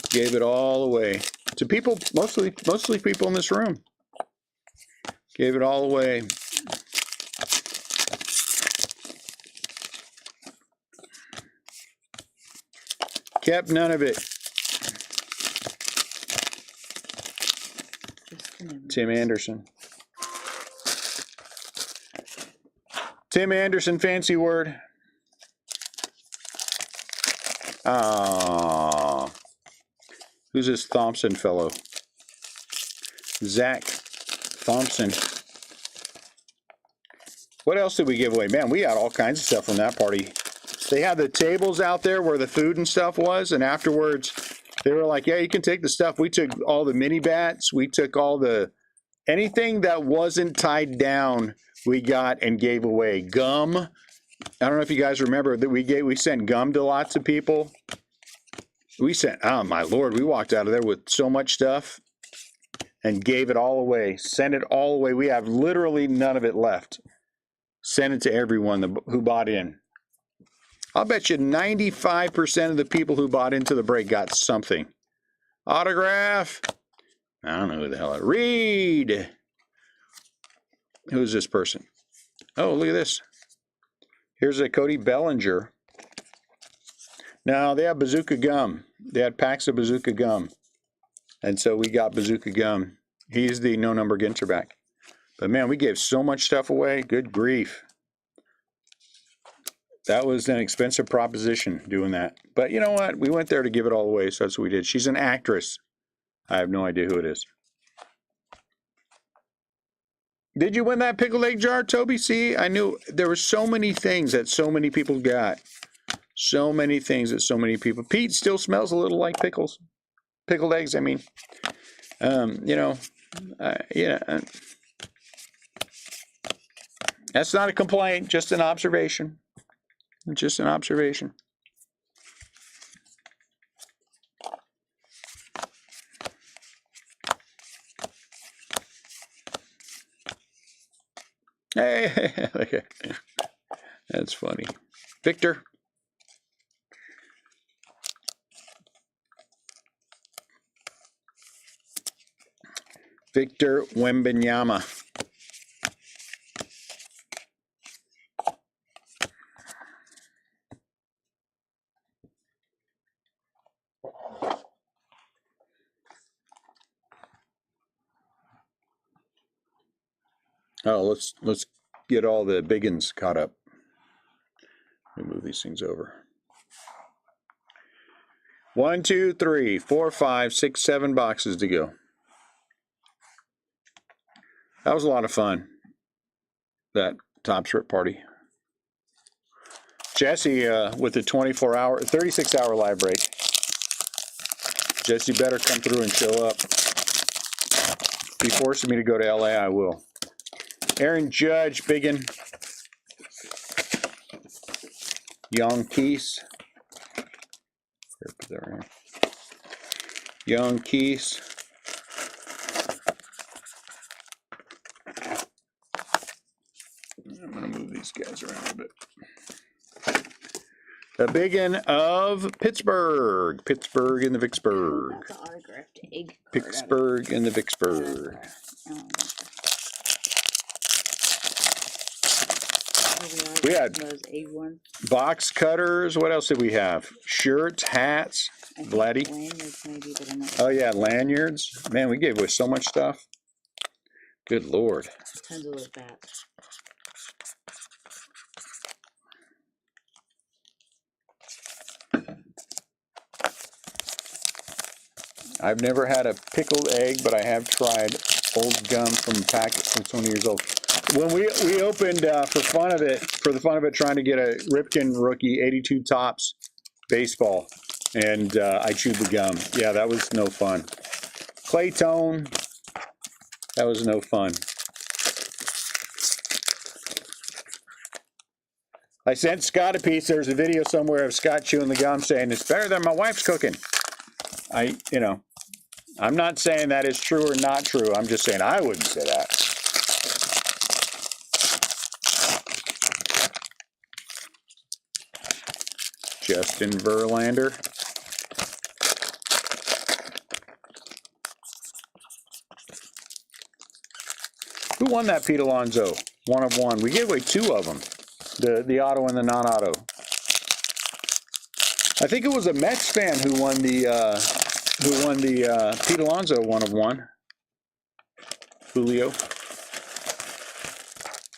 Speaker 1: Gave it all away to people, mostly people in this room. Gave it all away. Kept none of it. Tim Anderson. Tim Anderson, fancy word. Who's this Thompson fellow? Zach Thompson. What else did we give away? Man, we got all kinds of stuff from that party. They had the tables out there where the food and stuff was, and afterwards they were like, yeah, you can take the stuff. We took all the mini bats. We took anything that wasn't tied down, we got and gave away. Gum. I don't know if you guys remember that we sent gum to lots of people. We sent, oh my Lord, we walked out of there with so much stuff and gave it all away. Sent it all away. We have literally none of it left. Sent it to everyone who bought in. I'll bet you 95% of the people who bought into the break got something. Autograph. I don't know who the hell Reed. Who's this person? Oh, look at this. Here's a Cody Bellinger. Now, they have Bazooka gum. They had packs of Bazooka gum. And so we got Bazooka gum. He's the no-number Ginter back. But, man, we gave so much stuff away. Good grief. That was an expensive proposition doing that. But you know what? We went there to give it all away, so that's what we did. She's an actress. I have no idea who it is. Did you win that pickled egg jar, Toby? See, I knew there were so many things that so many people got. So many things that so many people. Pete still smells a little like pickles. Pickled eggs, I mean. Yeah. That's not a complaint, just an observation. Just an observation. Hey, okay. That's funny. Victor. Victor Wembanyama. Oh, let's get all the biggins caught up. Let me move these things over. 1, 2, 3, 4, 5, 6, 7 boxes to go. That was a lot of fun. That top strip party. Jesse with the 36-hour live break. Jesse better come through and show up. If he forces me to go to LA, I will. Aaron Judge, biggin. Young Keese. Young Keese. I'm going to move these guys around a bit. The biggin of Pittsburgh. Pittsburgh and the Vicksburg.
Speaker 2: The autographed egg.
Speaker 1: Pittsburgh and the Vicksburg. We had
Speaker 2: those egg ones.
Speaker 1: Box cutters. What else did we have? Shirts, hats. Vladdy.
Speaker 2: Lanyards maybe, but I'm not
Speaker 1: Oh yeah, lanyards. Man, we gave away so much stuff. Good Lord.
Speaker 2: Tons of those bats.
Speaker 1: I've never had a pickled egg, but I have tried old gum from a packet from 20 years old. When we opened for the fun of it, trying to get a Ripken rookie 82 tops baseball, and I chewed the gum. Yeah, that was no fun. Claytone, that was no fun. I sent Scott a piece. There's a video somewhere of Scott chewing the gum saying, it's better than my wife's cooking. I'm not saying that is true or not true. I'm just saying I wouldn't say that. Justin Verlander. Who won that Pete Alonso? 1 of 1. We gave away 2 of them. The auto and the non-auto. I think it was a Mets fan who won the Pete Alonso 1 of 1. Julio.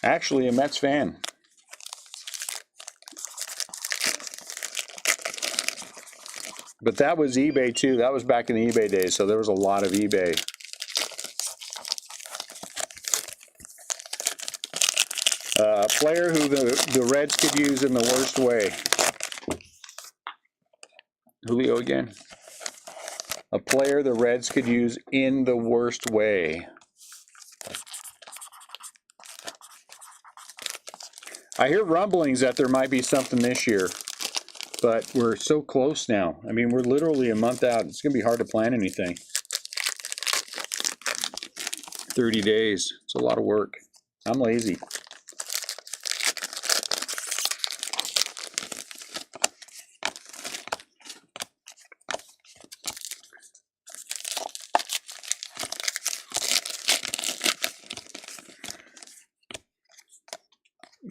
Speaker 1: Actually, a Mets fan. But that was eBay too. That was back in the eBay days, so there was a lot of eBay. A player who the Reds could use in the worst way. Julio again. A player the Reds could use in the worst way. I hear rumblings that there might be something this year, but we're so close now. I mean, we're literally a month out. It's going to be hard to plan anything. 30 days. It's a lot of work. I'm lazy.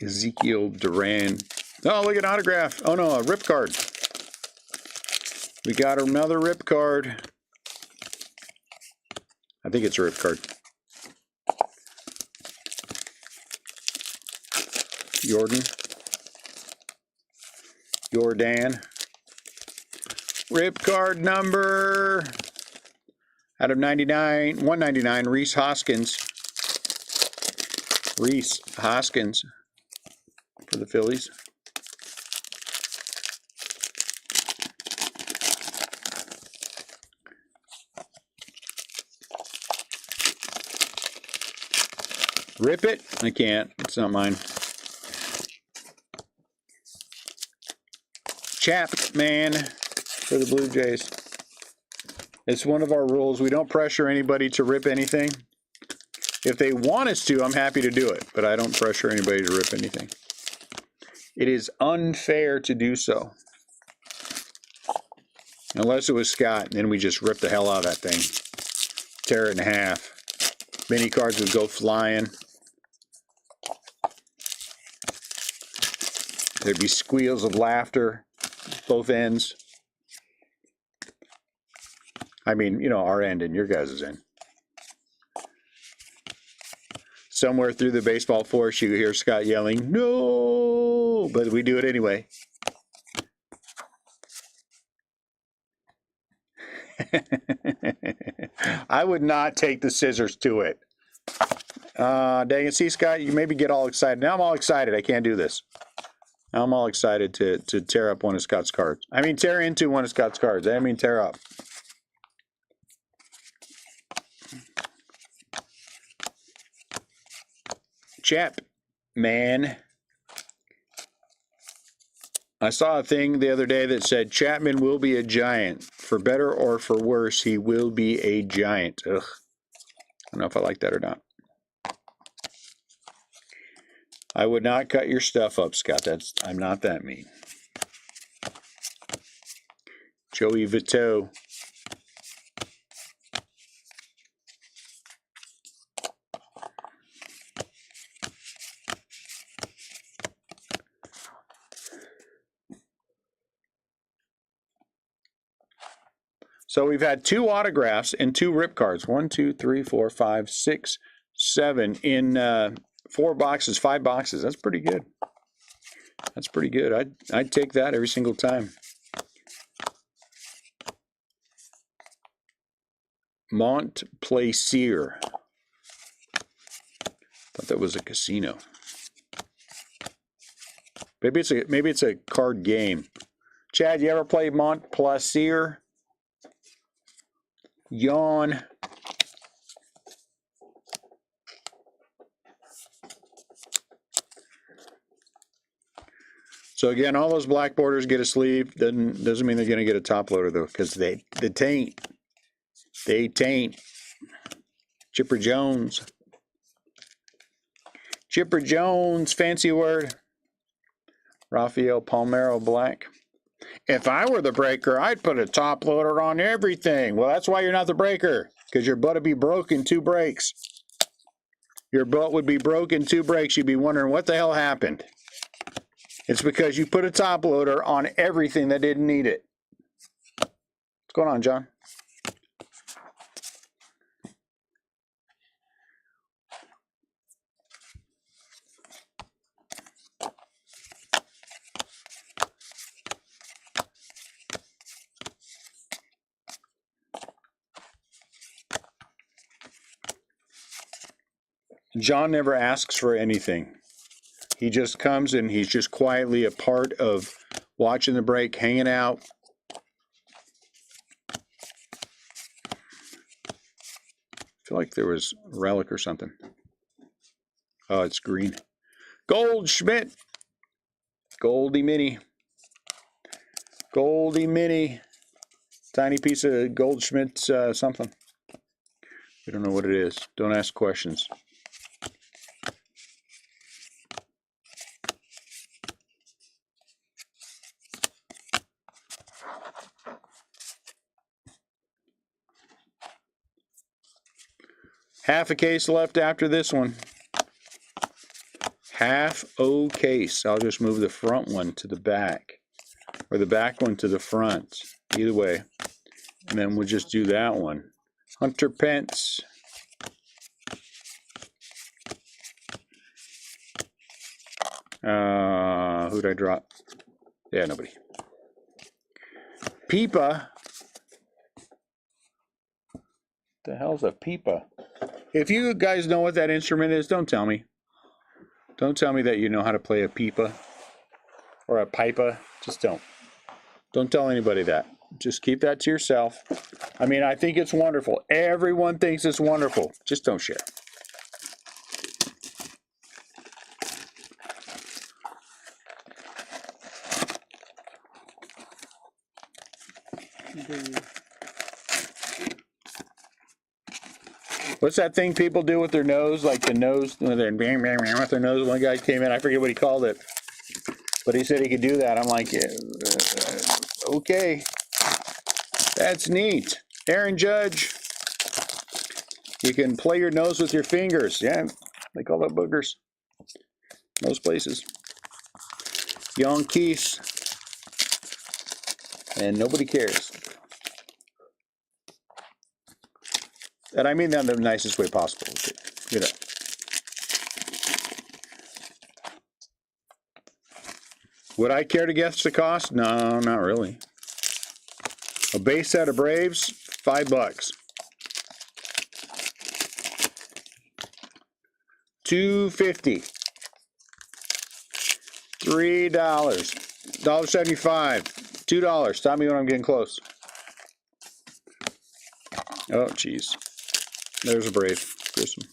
Speaker 1: Ezekiel Duran. Oh, look at an autograph. Oh, no, a rip card. We got another rip card. I think it's a rip card. Jordan. Rip card number out of 99, 199, Rhys Hoskins. Rhys Hoskins for the Phillies. Rip it? I can't. It's not mine. Chapman for the Blue Jays. It's one of our rules. We don't pressure anybody to rip anything. If they want us to, I'm happy to do it, but I don't pressure anybody to rip anything. It is unfair to do so. Unless it was Scott, and then we just rip the hell out of that thing. Tear it in half. Mini cards would go flying. There'd be squeals of laughter, both ends. I mean, you know, our end and your guys' end. Somewhere through the baseball forest, you hear Scott yelling, "No!" But we do it anyway. I would not take the scissors to it. Dang it. See, Scott, you maybe get all excited. Now I'm all excited. I can't do this. Now I'm all excited to tear up one of Scott's cards. I mean, tear into one of Scott's cards. I mean, tear up. Chapman. I saw a thing the other day that said Chapman will be a giant. For better or for worse, he will be a giant. Ugh. I don't know if I like that or not. I would not cut your stuff up, Scott. I'm not that mean. Joey Votto. So we've had 2 autographs and 2 rip cards. 1, 2, 3, 4, 5, 6, 7 in 4 boxes, 5 boxes. That's pretty good. That's pretty good. I'd take that every single time. Montplaisir. Thought that was a casino. Maybe it's a card game. Chad, you ever play Montplaisir? Yawn. So again, all those black borders get a sleeve. Doesn't mean they're going to get a top loader though, because they taint. They taint. Chipper Jones. Chipper Jones, fancy word. Rafael Palmero black. If I were the breaker, I'd put a top loader on everything. Well, that's why you're not the breaker, because your butt would be broke in 2 breaks. Your butt would be broke in 2 breaks. You'd be wondering what the hell happened. It's because you put a top loader on everything that didn't need it. What's going on, John? John never asks for anything. He just comes and he's just quietly a part of watching the break, hanging out. I feel like there was a relic or something. Oh, it's green. Goldschmidt. Goldie Mini. Goldie Mini. Tiny piece of Goldschmidt something. We don't know what it is. Don't ask questions. Half a case left after this one. Half o case. I'll just move the front one to the back, or the back one to the front. Either way. And then we'll just do that one. Hunter Pence. Who'd I drop? Yeah, nobody. Pipa. The hell's a pipa? If you guys know what that instrument is, don't tell me. Don't tell me that you know how to play a pipa or a pipa. Just don't. Don't tell anybody that. Just keep that to yourself. I mean, I think it's wonderful. Everyone thinks it's wonderful. Just don't share. What's that thing people do with their nose? Like the nose, with their nose. One guy came in, I forget what he called it, but he said he could do that. I'm like, yeah, okay, that's neat. Aaron Judge, you can play your nose with your fingers. Yeah, they call that boogers. Most places. Yankees, and nobody cares. And I mean that in the nicest way possible. You know. Would I care to guess the cost? No, not really. A base set of Braves, $5. $2.50. $3. $1.75. $2. Stop me when I'm getting close. Oh, geez. There's a Brave. Grissom.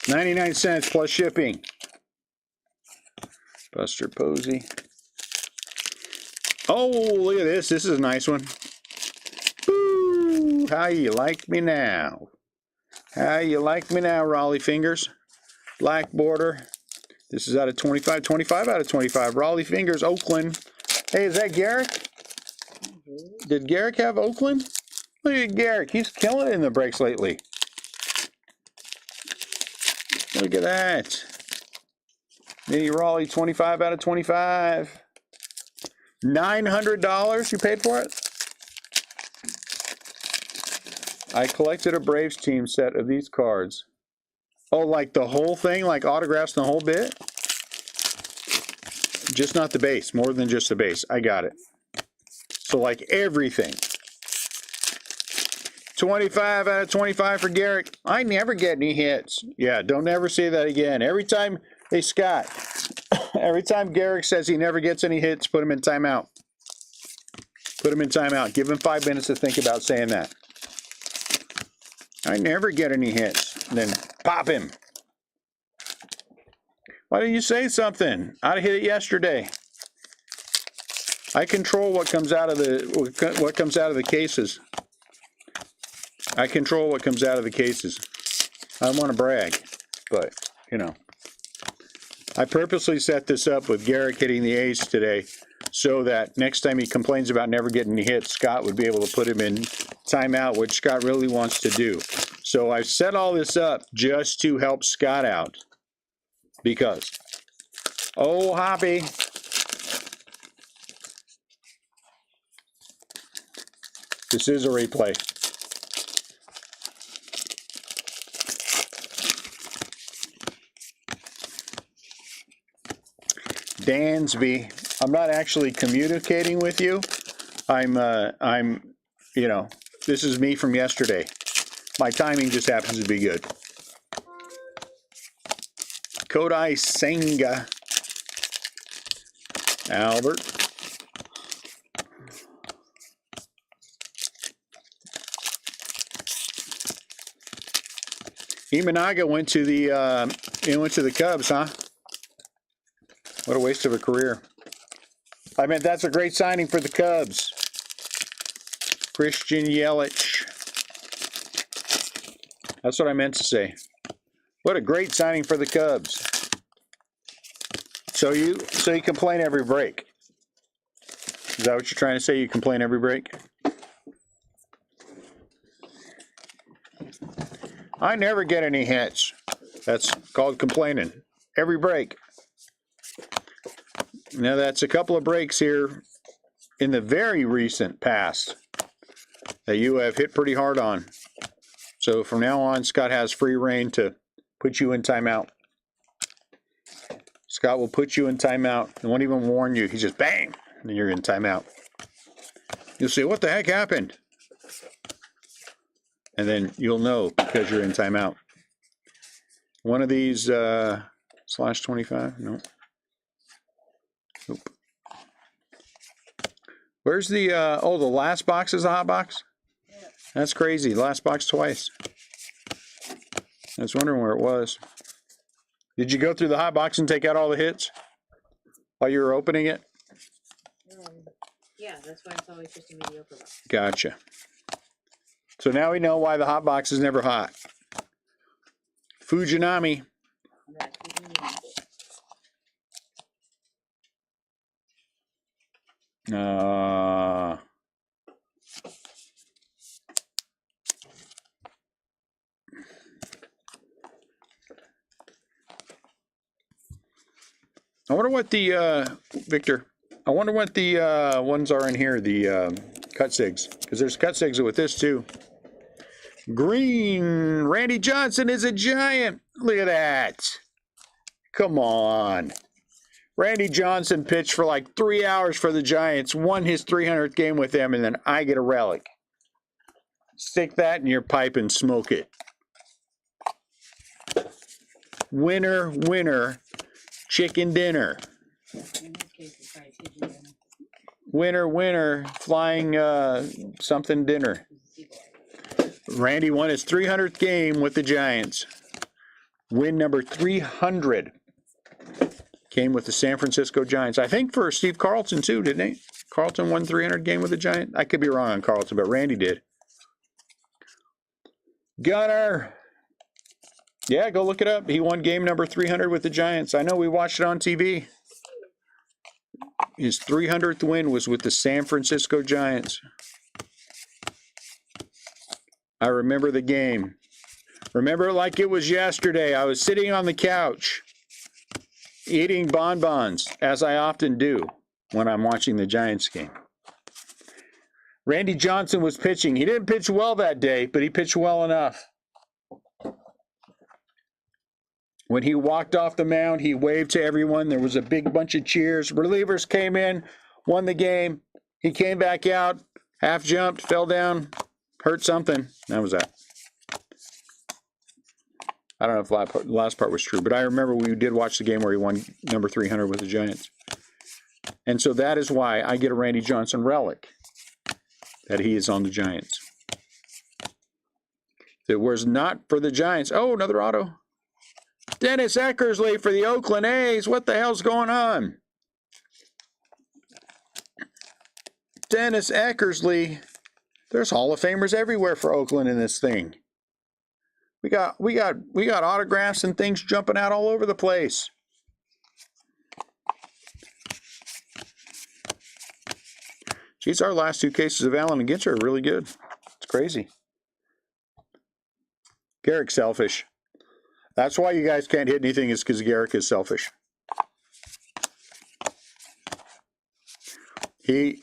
Speaker 1: 99 cents plus shipping. Buster Posey. Oh, look at this. This is a nice one. Ooh, how you like me now? How you like me now, Raleigh Fingers? Black border. This is out of 25. 25 out of 25. Raleigh Fingers, Oakland. Hey, is that Garrick? Did Garrick have Oakland? Look at Garrick. He's killing it in the breaks lately. Look at that. Mini Raleigh, 25 out of 25. $900 you paid for it? I collected a Braves team set of these cards. Oh, like the whole thing? Like autographs and the whole bit? Just not the base. More than just the base. I got it. So like everything. 25 out of 25 for Garrick. I never get any hits. Yeah, don't ever say that again. Every time, hey Scott, Every time Garrick says he never gets any hits, put him in timeout. Put him in timeout. Give him 5 minutes to think about saying that. I never get any hits. And then pop him. Why didn't you say something? I'd have hit it yesterday. I control what comes out of the cases. I control what comes out of the cases. I don't want to brag, but you know. I purposely set this up with Garrick hitting the ace today so that next time he complains about never getting any hits, Scott would be able to put him in timeout, which Scott really wants to do. So I've set all this up just to help Scott out because, oh, Hoppy. This is a replay. Dansby, I'm not actually communicating with you. You know, this is me from yesterday. My timing just happens to be good. Kodai Senga. Albert. Imanaga went to the Cubs, huh? What a waste of a career. I mean, that's a great signing for the Cubs. Christian Yelich. That's what I meant to say. What a great signing for the Cubs. So you complain every break. Is that what you're trying to say? You complain every break? I never get any hits. That's called complaining. Every break. Now that's a couple of breaks here in the very recent past that you have hit pretty hard on. So from now on, Scott has free reign to put you in timeout. Scott will put you in timeout and won't even warn you. He just bang, and you're in timeout. You'll say, what the heck happened? And then you'll know because you're in timeout. One of these /25? No. Nope. Where's the, the last box is a hot box? Yeah. That's crazy. Last box twice. I was wondering where it was. Did you go through the hot box and take out all the hits while you were opening it?
Speaker 2: Yeah, that's why it's always just a mediocre box.
Speaker 1: Gotcha. So now we know why the hot box is never hot. Fujinami. I wonder what the, Victor, I wonder what the ones are in here, the cut sigs. Because there's cut sigs with this too. Green, Randy Johnson is a giant. Look at that. Come on. Randy Johnson pitched for like 3 hours for the Giants, won his 300th game with them, and then I get a relic. Stick that in your pipe and smoke it. Winner, winner, chicken dinner.
Speaker 2: In this case, it's probably pigeon dinner.
Speaker 1: Winner, winner, flying something dinner. Randy won his 300th game with the Giants. Win number 300 came with the San Francisco Giants. I think for Steve Carlton too, didn't he? Carlton won 300 game with the Giants. I could be wrong on Carlton, but Randy did. Gunner. Yeah, go look it up. He won game number 300 with the Giants. I know we watched it on TV. His 300th win was with the San Francisco Giants. I remember the game. Remember it like it was yesterday. I was sitting on the couch eating bonbons, as I often do when I'm watching the Giants game. Randy Johnson was pitching. He didn't pitch well that day, but he pitched well enough. When he walked off the mound, he waved to everyone. There was a big bunch of cheers. Relievers came in, won the game. He came back out, half jumped, fell down, hurt something. That was that. I don't know if the last part was true, but I remember we did watch the game where he won number 300 with the Giants. And so that is why I get a Randy Johnson relic, that he is on the Giants. If it was not for the Giants. Oh, another auto. Dennis Eckersley for the Oakland A's. What the hell's going on? Dennis Eckersley. There's Hall of Famers everywhere for Oakland in this thing. We got autographs and things jumping out all over the place. Geez, our last 2 cases of Allen and Ginter are really good. It's crazy. Garrick's selfish. That's why you guys can't hit anything, is because Garrick is selfish. He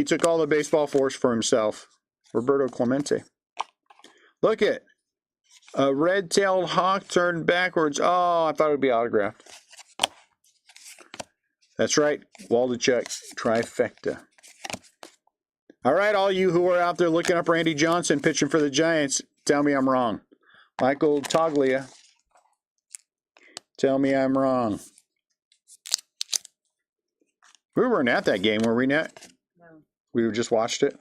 Speaker 1: took all the baseball force for himself. Roberto Clemente. Look at a red-tailed hawk turned backwards. Oh, I thought it would be autographed. That's right. Waldachuk trifecta. All right, all you who are out there looking up Randy Johnson pitching for the Giants, tell me I'm wrong. Michael Toglia, tell me I'm wrong. We weren't at that game, were we, Nat?
Speaker 2: No.
Speaker 1: We just watched it?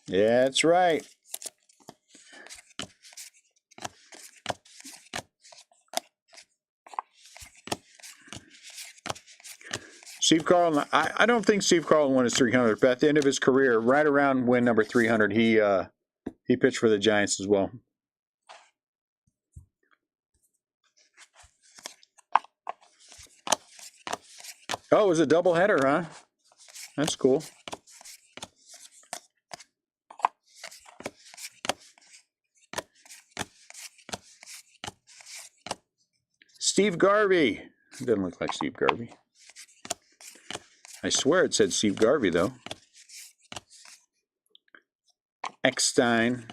Speaker 1: Yeah, that's right. Steve Carlton, I don't think Steve Carlton won his 300, but at the end of his career, right around win number 300, he pitched for the Giants as well. Oh, it was a doubleheader, huh? That's cool. Steve Garvey. It doesn't look like Steve Garvey. I swear it said Steve Garvey, though. Eckstein.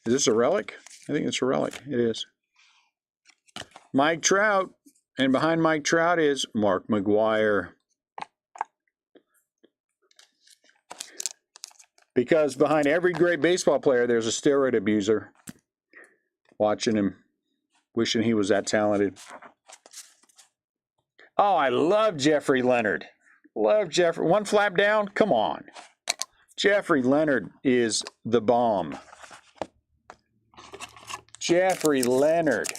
Speaker 1: Is this a relic? I think it's a relic. It is. Mike Trout. And behind Mike Trout is Mark McGwire. Because behind every great baseball player, there's a steroid abuser. Watching him, wishing he was that talented. Oh, I love Jeffrey Leonard. Love Jeffrey. One flap down? Come on. Jeffrey Leonard is the bomb. Jeffrey Leonard.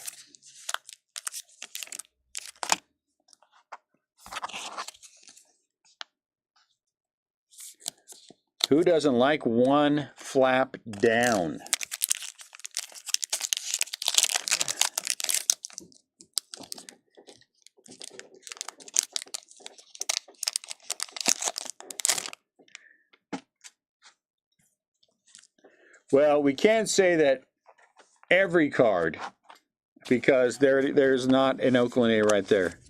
Speaker 1: Who doesn't like one flap down? Well, we can't say that every card, because there's not an Oakland A right there.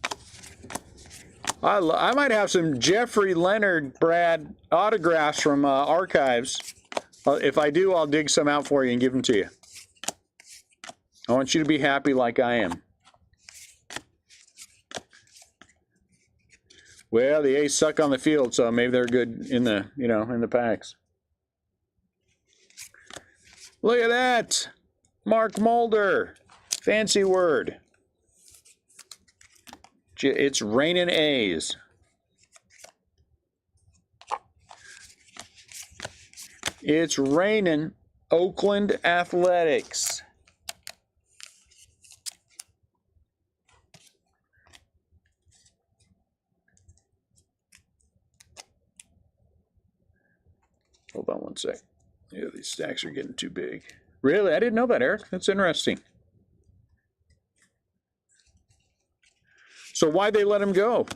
Speaker 1: I might have some Jeffrey Leonard, Brad, autographs from archives. If I do, I'll dig some out for you and give them to you. I want you to be happy like I am. Well, the A's suck on the field, so maybe they're good in the, in the packs. Look at that. Mark Mulder. Fancy word. It's raining A's. It's raining Oakland Athletics. Hold on one sec. Yeah, these stacks are getting too big. Really? I didn't know that, Eric. That's interesting. So why'd they let him go?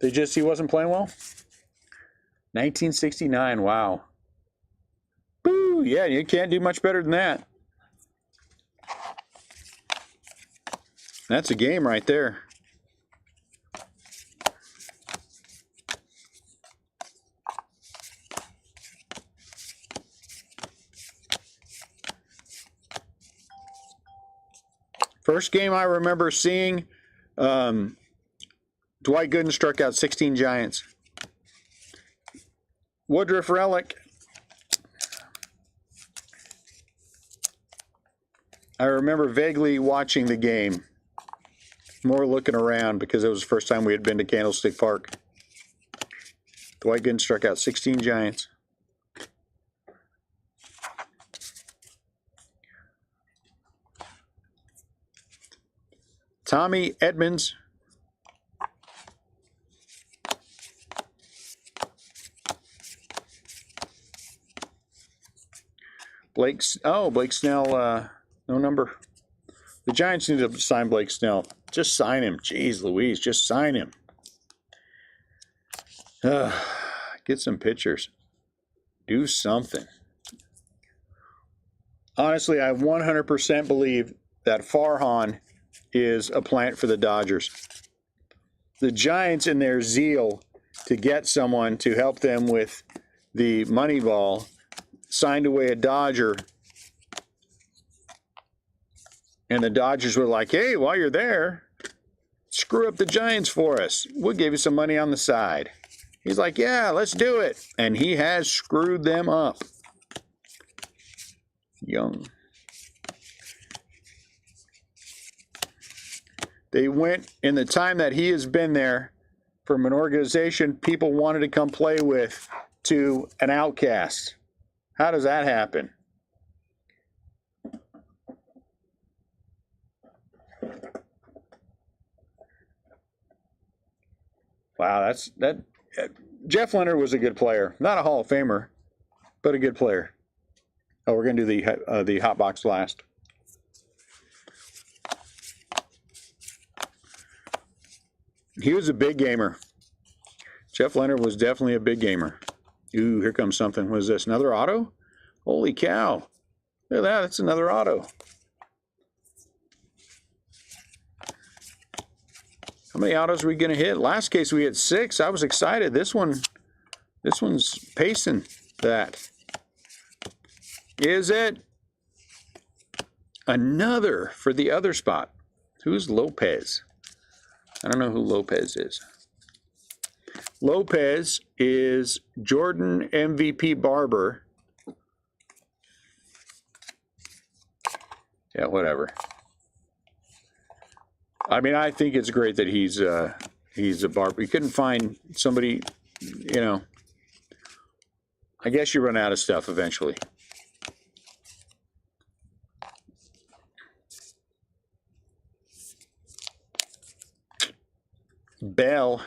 Speaker 1: He wasn't playing well? 1969, wow. Boo, yeah, you can't do much better than that. That's a game right there. First game I remember seeing, Dwight Gooden struck out 16 Giants. Woodruff relic. I remember vaguely watching the game, more looking around because it was the first time we had been to Candlestick Park. Dwight Gooden struck out 16 Giants. Tommy Edmonds. Blake Snell, no number. The Giants need to sign Blake Snell. Just sign him. Jeez Louise, just sign him. Get some pictures. Do something. Honestly, I 100% believe that Farhan is a plant for the Dodgers. The Giants, in their zeal to get someone to help them with the money ball, signed away a Dodger. And the Dodgers were like, hey, while you're there, screw up the Giants for us. We'll give you some money on the side. He's like, yeah, let's do it. And he has screwed them up. Young. They went, in the time that he has been there, from an organization people wanted to come play with to an outcast. How does that happen? Wow, that. Jeff Leonard was a good player, not a Hall of Famer, but a good player. Oh, we're gonna do the hot box last. He was a big gamer. Jeff Leonard was definitely a big gamer. Ooh, here comes something. What is this? Another auto? Holy cow! Look at that. That's another auto. How many autos are we going to hit? Last case we hit 6. I was excited. This one's pacing that. Is it? Another for the other spot. Who's Lopez? I don't know who Lopez is. Lopez is Jordan MVP Barber. Yeah, whatever. I mean, I think it's great that he's a barber. You couldn't find somebody, you know. I guess you run out of stuff eventually. Bell.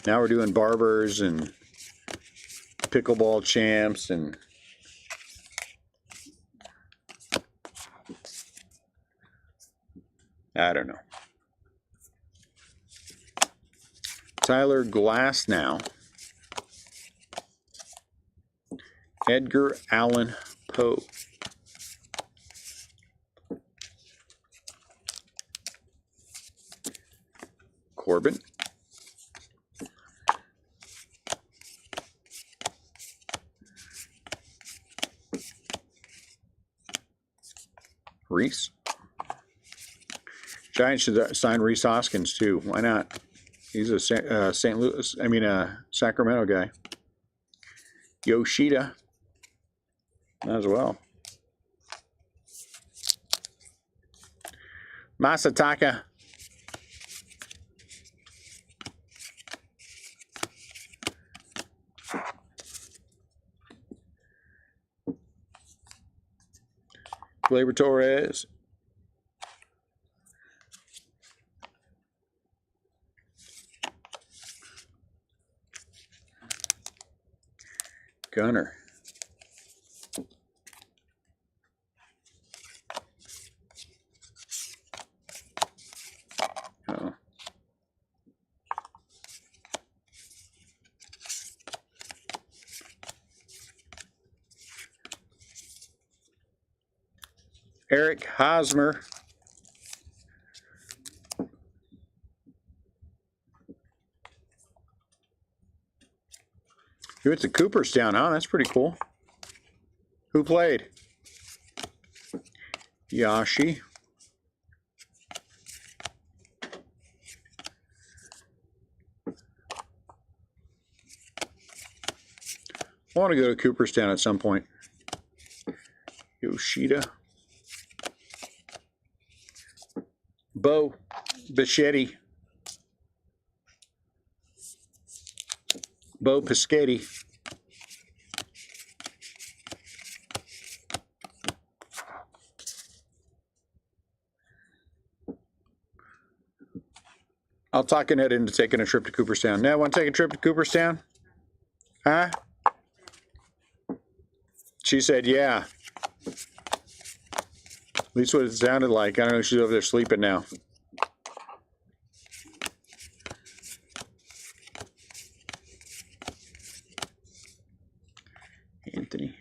Speaker 1: Now we're doing barbers and pickleball champs and I don't know. Tyler Glass now. Edgar Allan Poe. Corbin. Reese. Giants should sign Reese Hoskins too. Why not? He's a Sacramento guy. Yoshida as well. Masataka. Gleyber Torres. Gunner. Oh. Eric Hosmer. He went to Cooperstown, huh? That's pretty cool. Who played? Yashi. I want to go to Cooperstown at some point. Yoshida. Bo Bichetti. Bo Pischetti. I'll talk Annette into taking a trip to Cooperstown. Now, want to take a trip to Cooperstown? Huh? She said, yeah. At least what it sounded like. I don't know, she's over there sleeping now. Anthony.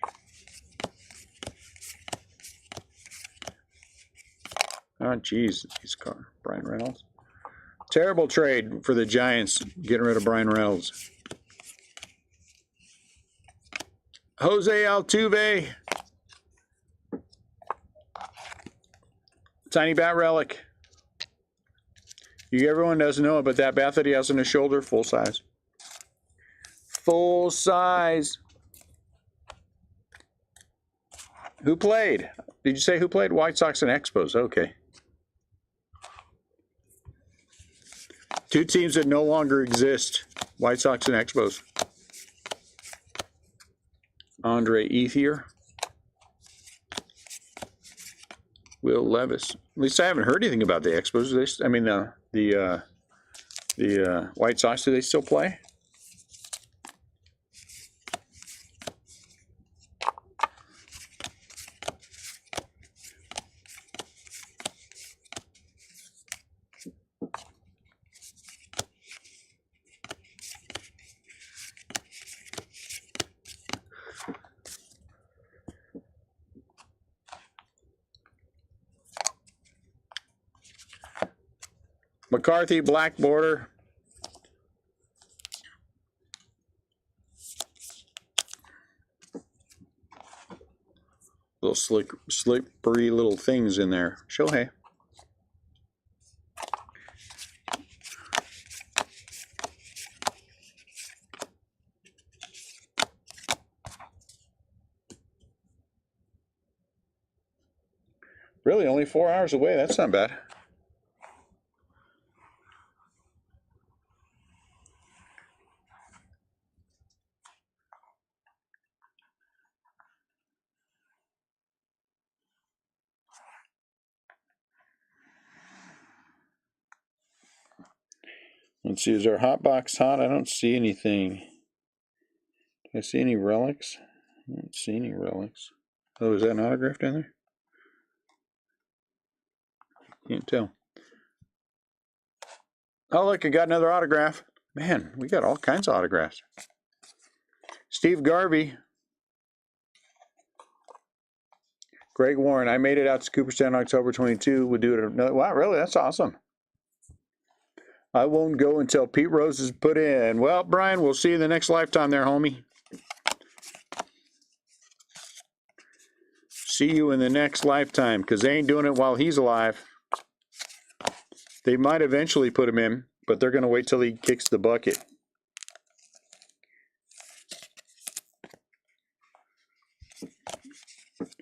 Speaker 1: Oh, geez, his car. Brian Reynolds. Terrible trade for the Giants, getting rid of Brian Reynolds. Jose Altuve. Tiny bat relic. Everyone doesn't know it, but that bat that he has on his shoulder, full size. Full size. Who played? Did you say who played? White Sox and Expos. Okay. Two teams that no longer exist. White Sox and Expos. Andre Ethier. Will Levis. At least I haven't heard anything about the Expos. The White Sox, do they still play? McCarthy, black border. Little slippery little things in there. Shohei. Really, only 4 hours away. That's not bad. Let's see, is our hot box hot? I don't see anything. Do I see any relics? I don't see any relics. Oh, is that an autograph down there? Can't tell. Oh, look, I got another autograph. Man, we got all kinds of autographs. Steve Garvey. Greg Warren. I made it out to Cooperstown October 22. We'll do it another. Wow, really? That's awesome. I won't go until Pete Rose is put in. Well, Brian, we'll see you in the next lifetime there, homie. See you in the next lifetime, because they ain't doing it while he's alive. They might eventually put him in, but they're going to wait till he kicks the bucket.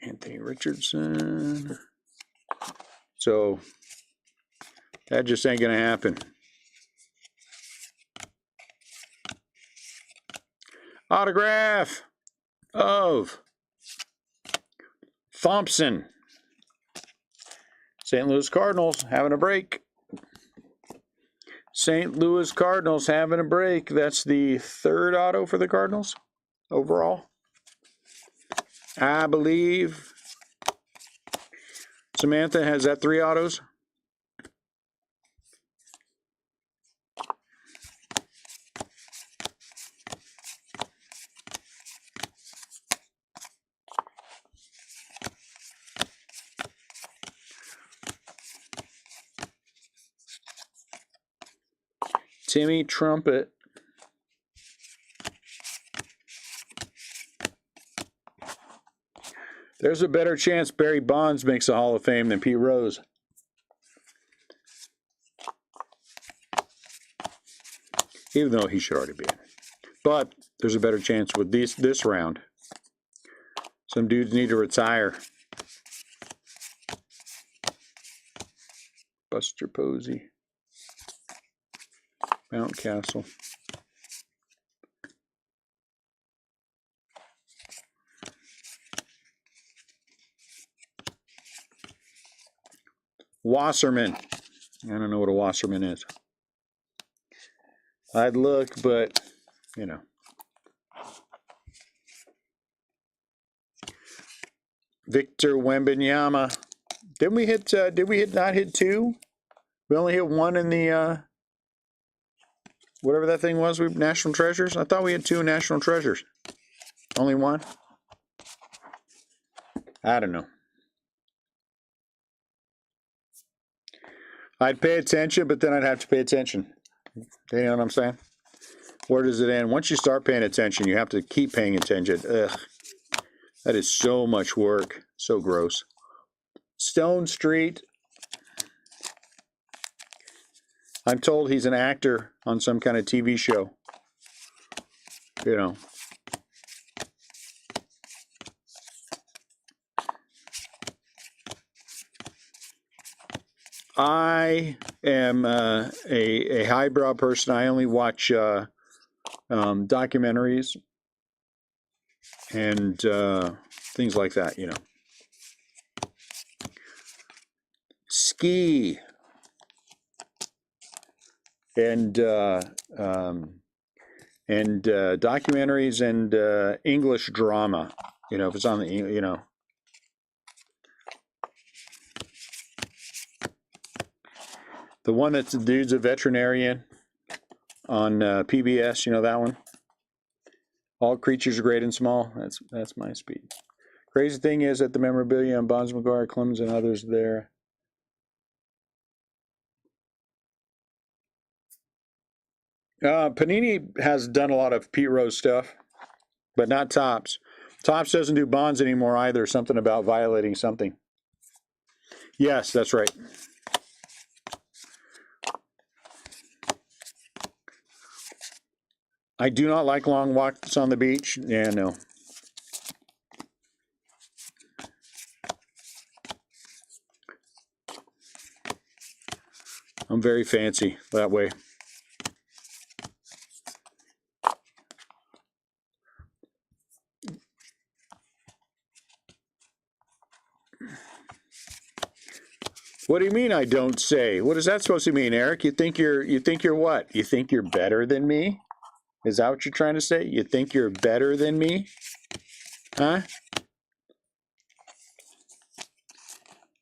Speaker 1: Anthony Richardson. So, that just ain't going to happen. Autograph of Thompson. St. Louis Cardinals having a break. St. Louis Cardinals having a break. That's the third auto for the Cardinals overall, I believe. Samantha, has that 3 autos? Timmy Trumpet. There's a better chance Barry Bonds makes the Hall of Fame than Pete Rose. Even though he should already be in. But there's a better chance with this round. Some dudes need to retire. Buster Posey. Mount Castle. Wasserman. I don't know what a Wasserman is. I'd look, but, you know. Victor Wembanyama. Did we not hit 2? We only hit 1 in the, whatever that thing was, National Treasures? I thought we had 2 National Treasures. Only 1? I don't know. I'd pay attention, but then I'd have to pay attention. You know what I'm saying? Where does it end? Once you start paying attention, you have to keep paying attention. Ugh. That is so much work. So gross. Stone Street. I'm told he's an actor on some kind of TV show. You know. I am a highbrow person. I only watch documentaries and things like that, you know. Ski and documentaries and English drama. You know, if it's on the, you know. The one that's the dude's a veterinarian on PBS, you know that one? All creatures are great and small. That's my speed. Crazy thing is that the memorabilia on Bonds, McGuire, Clemens, and others there. Panini has done a lot of Pete Rose stuff, but not Topps. Topps doesn't do Bonds anymore either. Something about violating something. Yes, that's right. I do not like long walks on the beach. Yeah, no. I'm very fancy that way. What do you mean I don't say? What is that supposed to mean, Eric? You think you're what? You think you're better than me? Is that what you're trying to say? You think you're better than me? Huh?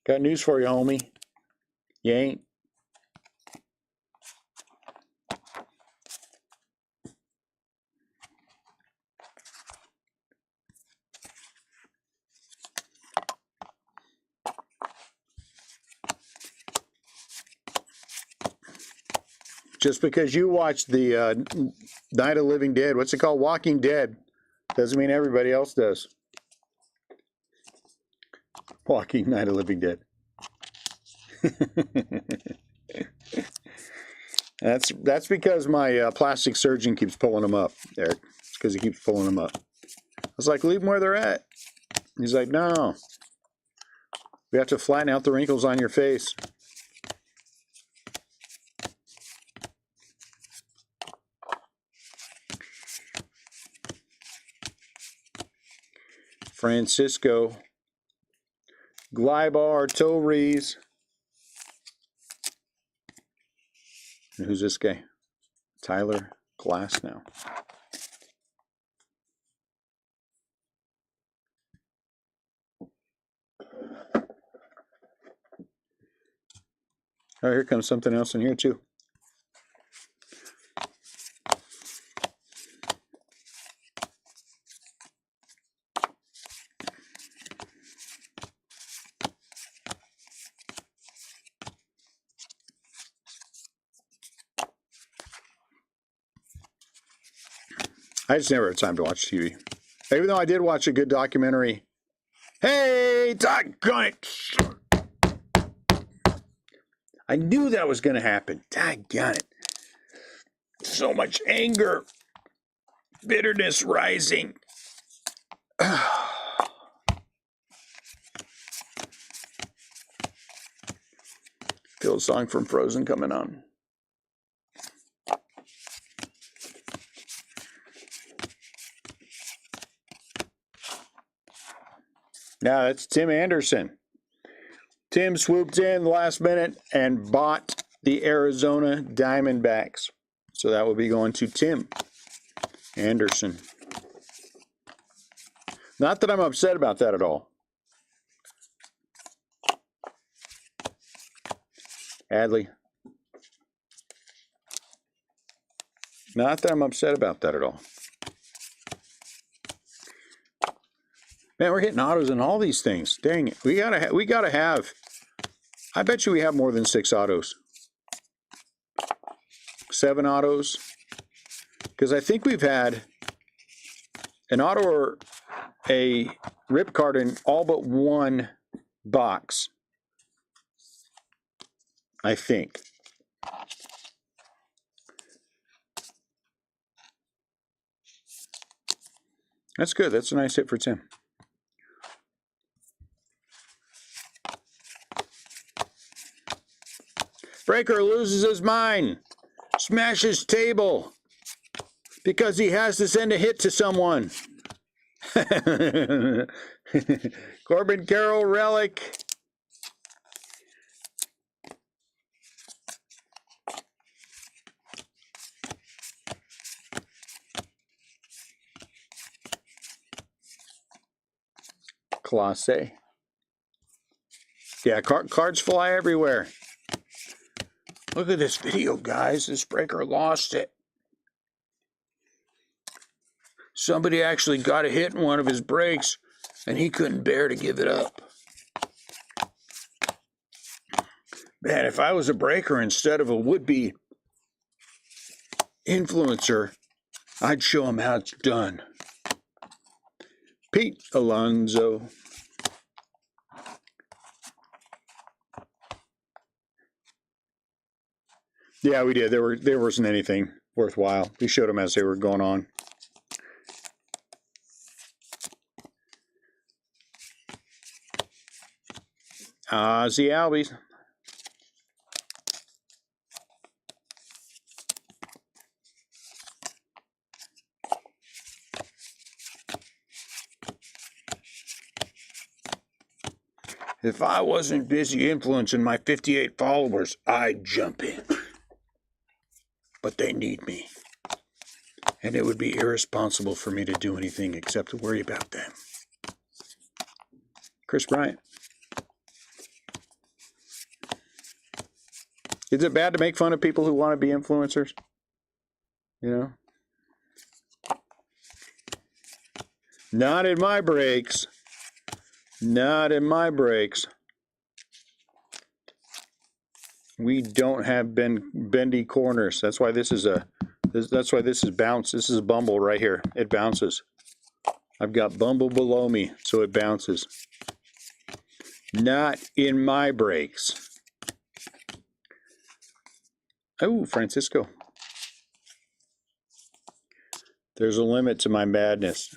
Speaker 1: Got news for you, homie. You ain't. Just because you watch the Night of the Living Dead, what's it called? Walking Dead, doesn't mean everybody else does. Walking Night of the Living Dead. That's because my plastic surgeon keeps pulling them up, Eric. It's because he keeps pulling them up. I was like, leave them where they're at. He's like, no. We have to flatten out the wrinkles on your face. Francisco. Glybar, Torres. And who's this guy? Tyler Glass now. Oh, here comes something else in here too. I just never had time to watch TV. Even though I did watch a good documentary. Hey, doggone it! I knew that was going to happen. Doggone it. So much anger. Bitterness rising. Feel old song from Frozen coming on. Now that's Tim Anderson. Tim swooped in the last minute and bought the Arizona Diamondbacks. So that will be going to Tim Anderson. Not that I'm upset about that at all. Adley. Not that I'm upset about that at all. Man, we're hitting autos in all these things. Dang it. We gotta have. I bet you we have more than 6 autos. 7 autos. Because I think we've had an auto or a rip card in all but one box. I think. That's good. That's a nice hit for Tim. Breaker loses his mind. Smashes table. Because he has to send a hit to someone. Corbin Carroll relic. Class A. Yeah, cards fly everywhere. Look at this video, guys. This breaker lost it. Somebody actually got a hit in one of his breaks, and he couldn't bear to give it up. Man, if I was a breaker instead of a would-be influencer, I'd show him how it's done. Pete Alonso. Yeah, we did. There wasn't anything worthwhile. We showed them as they were going on. Ozzy Albies. If I wasn't busy influencing my 58 followers, I'd jump in. But they need me. And it would be irresponsible for me to do anything except to worry about them. Chris Bryant. Is it bad to make fun of people who want to be influencers? You know? Not in my breaks. Not in my breaks. We don't have bendy corners. That's why this is bounce. This is a bumble right here. It bounces. I've got bumble below me, so it bounces. Not in my breaks. Oh, Francisco. There's a limit to my madness.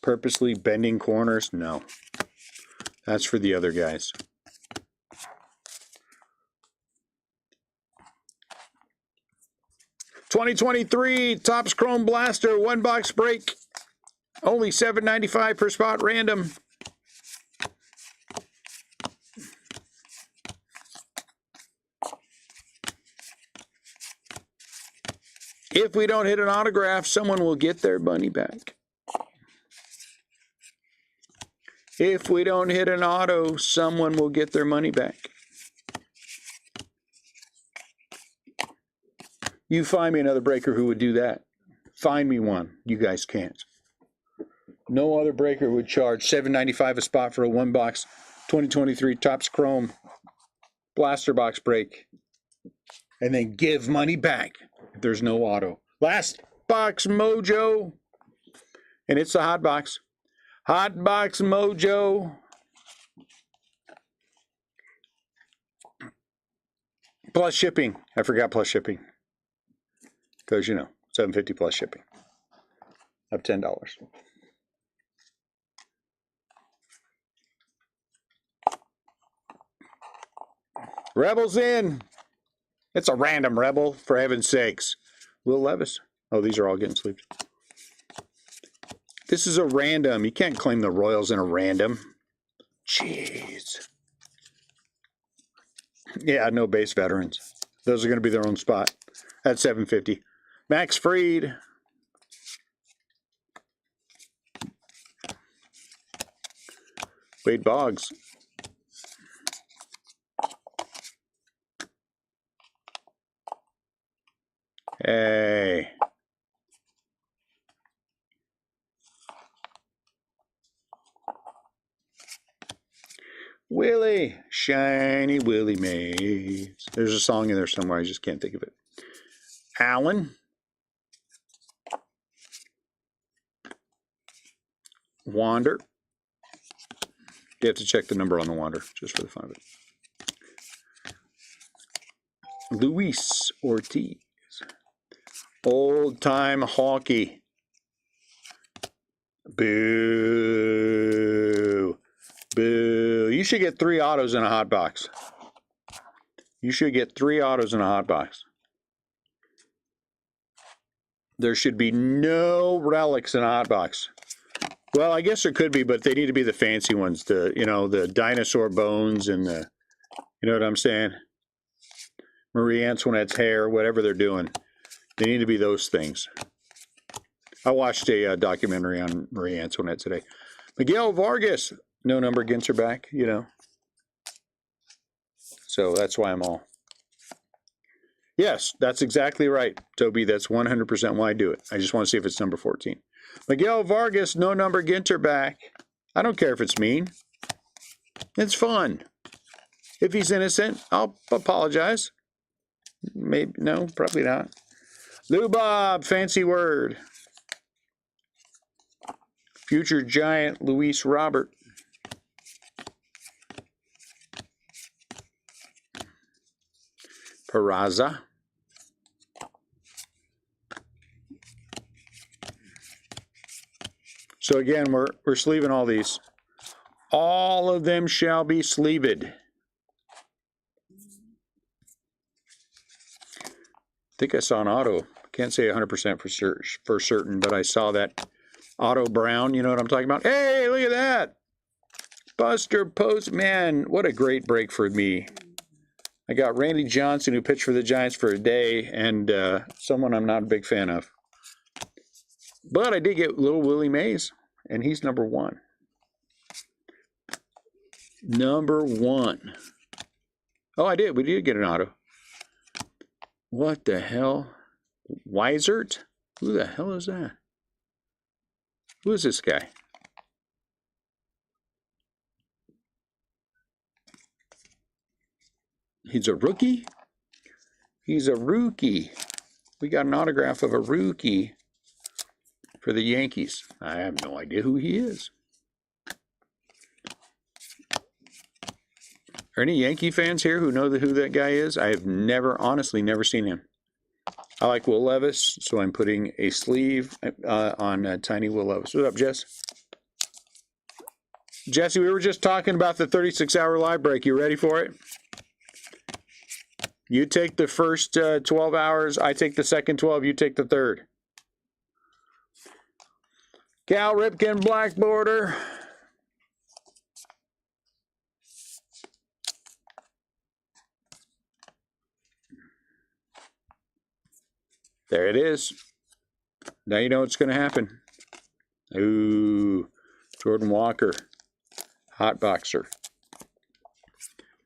Speaker 1: Purposely bending corners? No. That's for the other guys. $2023 Topps Chrome Blaster 1-box break. Only $7.95 per spot random. If we don't hit an autograph, someone will get their money back. If we don't hit an auto, someone will get their money back. You find me another breaker who would do that. Find me one. You guys can't. No other breaker would charge $7.95 a spot for a 1-box 2023 Topps Chrome Blaster box break. And then give money back if there's no auto. Last box mojo. And it's the hot box. Hot box mojo. Plus shipping. I forgot plus shipping. Because, you know, $7.50 plus shipping. Of $10. Rebels in. It's a random rebel, for heaven's sakes. Will Levis. Oh, these are all getting sleeved. This is a random. You can't claim the Royals in a random. Jeez. Yeah, no base veterans. Those are going to be their own spot. At $750. Max Fried. Wade Boggs. Hey. Willie. Shiny Willie Mays. There's a song in there somewhere. I just can't think of it. Allen. Wander. You have to check the number on the Wander, just for the fun of it. Luis Ortiz. Old time hockey. Boo. Boo. You should get 3 autos in a hot box. You should get 3 autos in a hot box. There should be no relics in a hot box. Well, I guess there could be, but they need to be the fancy ones. The dinosaur bones and the, you know what I'm saying? Marie Antoinette's hair, whatever they're doing. They need to be those things. I watched a documentary on Marie Antoinette today. Miguel Vargas, no number Ginter back, So that's why I'm all. Yes, that's exactly right, Toby. That's 100% why I do it. I just want to see if it's number 14. Miguel Vargas, no number Ginter back. I don't care if it's mean. It's fun. If he's innocent, I'll apologize. Maybe, no, probably not. Lou Bob, fancy word. Future Giant, Luis Robert. Peraza. So again, we're sleeving all these. All of them shall be sleeved. I think I saw an auto. Can't say 100% for certain, but I saw that Otto Brown. You know what I'm talking about? Hey, look at that. Buster Postman. What a great break for me. I got Randy Johnson, who pitched for the Giants for a day, and someone I'm not a big fan of. But I did get little Willie Mays, and he's number 1. Number 1. Oh, I did. We did get an auto. What the hell? Weisert? Who the hell is that? Who is this guy? He's a rookie? He's a rookie. We got an autograph of a rookie for the Yankees. I have no idea who he is. Are any Yankee fans here who know who that guy is? I have honestly never seen him. I like Will Levis, so I'm putting a sleeve on Tiny Will Levis. What's up, Jess? Jesse, we were just talking about the 36-hour live break. You ready for it? You take the first 12 hours. I take the second 12. You take the third. Cal Ripken, black border. There it is. Now you know what's going to happen. Ooh, Jordan Walker, hot boxer.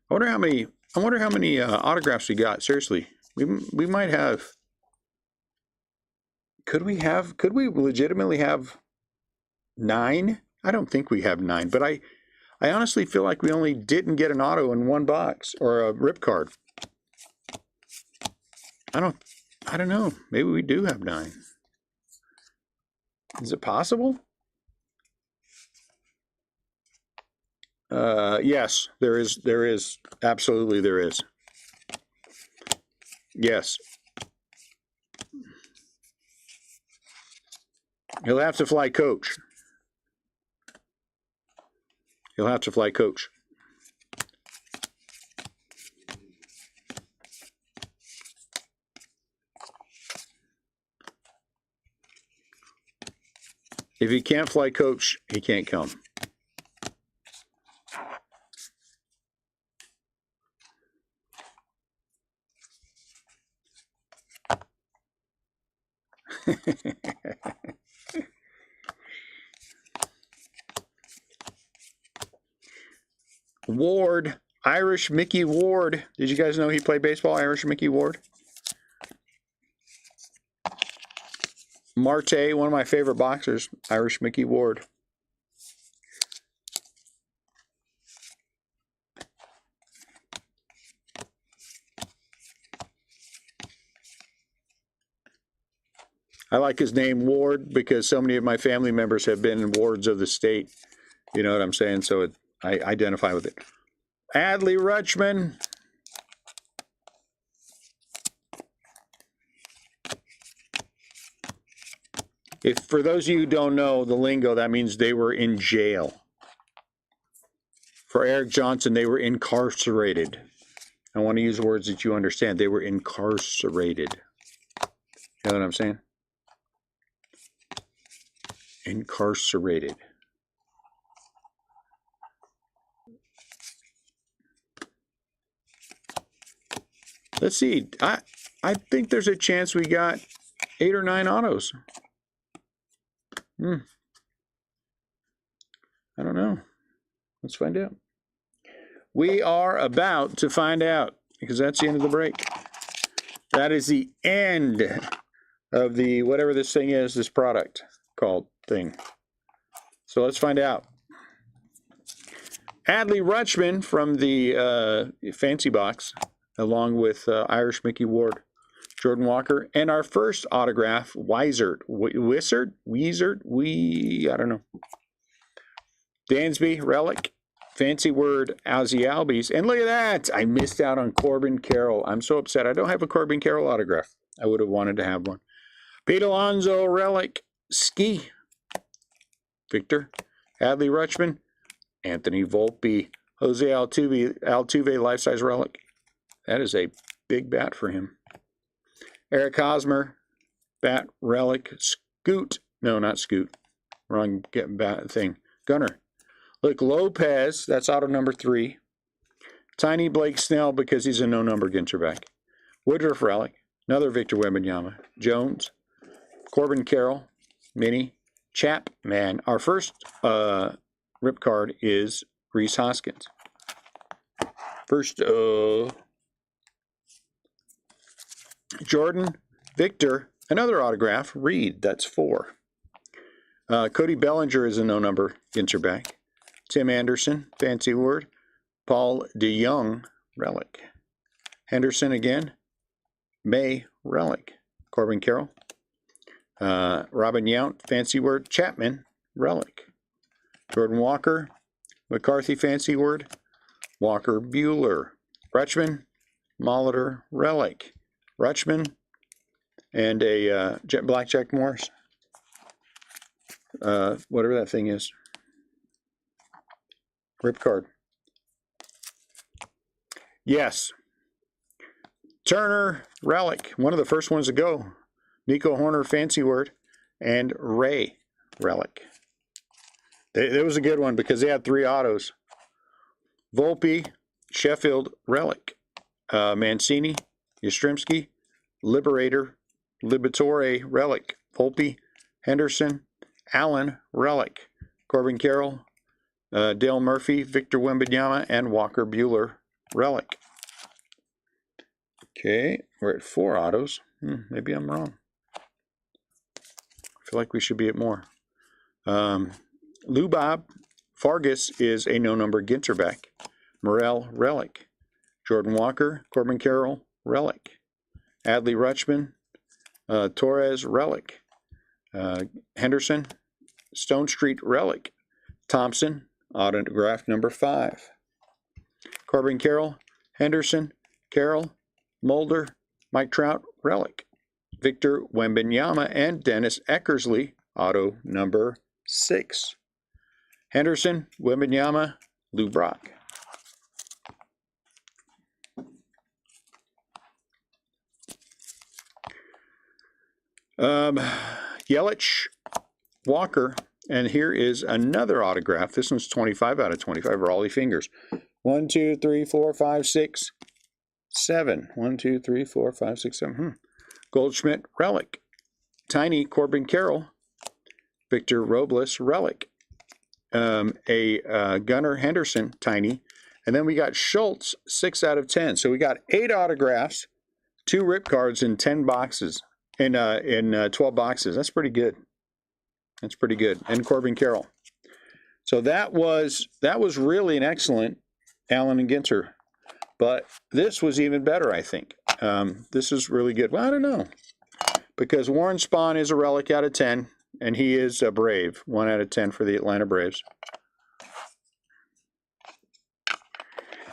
Speaker 1: I wonder how many autographs we got. Seriously, we might have. Could we legitimately have 9? I don't think we have 9, but I honestly feel like we only didn't get an auto in 1 box or a rip card. I don't know. Maybe we do have 9. Is it possible? Yes, there is. Absolutely there is. Yes. He'll have to fly coach. He'll have to fly coach. If he can't fly coach, he can't come. Ward, Irish Mickey Ward. Did you guys know he played baseball, Irish Mickey Ward? Marte, one of my favorite boxers, Irish Mickey Ward. I like his name Ward because so many of my family members have been wards of the state. You know what I'm saying? So I identify with it. Adley Rutschman. If for those of you who don't know the lingo, that means they were in jail. For Eric Johnson, they were incarcerated. I want to use words that you understand. They were incarcerated. You know what I'm saying? Incarcerated. Let's see. I think there's a chance we got 8 or 9 autos. I don't know. Let's find out. We are about to find out because that's the end of the break. That is the end of the whatever this thing is, this product called thing. So let's find out. Adley Rutschman from the Fancy Box, along with Irish Mickey Ward, Jordan Walker, and our first autograph, Wizard, I don't know. Dansby, Relic, Fancy Word, Ozzy Albies, and look at that! I missed out on Corbin Carroll. I'm so upset. I don't have a Corbin Carroll autograph. I would have wanted to have one. Pete Alonso, Relic, Ski, Victor, Adley Rutschman, Anthony Volpe, Jose Altuve, life-size relic. That is a big bat for him. Eric Hosmer, bat, relic, Scoot. No, not Scoot. Wrong bat thing. Gunner. Luke Lopez, that's auto number 3. Tiny Blake Snell because he's a no-number Ginter back. Woodruff relic. Another Victor Wembanyama. Jones. Corbin Carroll. Mini. Chapman. Our first rip card is Reese Hoskins. First, Jordan, Victor, another autograph, Reed, that's 4. Cody Bellinger is a no-number Ginter back. Tim Anderson, Fancy Word. Paul DeYoung, relic. Henderson again. May, relic. Corbin Carroll. Robin Yount, Fancy Word. Chapman, relic. Jordan Walker, McCarthy, Fancy Word. Walker Bueller. Rutschman, Molitor, relic. Rutschman, and a Blackjack Morris. Whatever that thing is. Rip card. Yes. Turner, relic. One of the first ones to go. Nico Horner, Fancy Word. And Ray, relic. It was a good one because they had 3 autos. Volpe, Sheffield, relic. Mancini, Yastrzemski, Liberator, Liberatore, relic. Volpe, Henderson, Allen, relic. Corbin Carroll, Dale Murphy, Victor Wembanyama, and Walker Bueller, relic. Okay, we're at 4 autos. Maybe I'm wrong. I feel like we should be at more. Lubob Fargus is a no-number Ginter back. Morel, relic. Jordan Walker, Corbin Carroll, relic. Adley Rutschman, Torres, relic. Henderson, Stone Street, relic. Thompson, autograph number 5. Corbin Carroll, Henderson, Carroll, Mulder, Mike Trout, relic. Victor Wembanyama and Dennis Eckersley, auto number 6. Henderson, Wembanyama, Lou Brock. Yelich, Walker, And here is another autograph. This one's 25 out of 25, Raleigh Fingers. 1, 2, 3, 4, 5, 6, 7. 1, 2, 3, 4, 5, 6, 7. Goldschmidt Relic. Tiny Corbin Carroll. Victor Robles Relic. Gunnar Henderson Tiny. And then we got Schultz 6 out of 10. So we got 8 autographs, 2 rip cards in 10 boxes. In 12 boxes. That's pretty good. That's pretty good. And Corbin Carroll. So that was really an excellent Allen and Ginter. But this was even better, I think. This is really good. Well, I don't know. Because Warren Spahn is a relic out of 10, and he is a Brave. 1 out of 10 for the Atlanta Braves.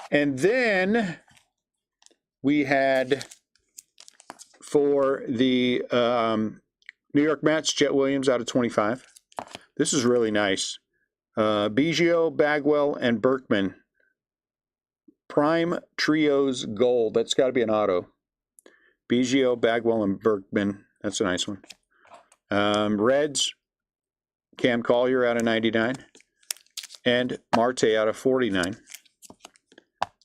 Speaker 1: And then we had for the New York Mets, Jet Williams out of 25. This is really nice. Biggio, Bagwell, and Berkman. Prime Trios Gold. That's got to be an auto. Biggio, Bagwell, and Berkman. That's a nice one. Reds, Cam Collier out of 99. And Marte out of 49.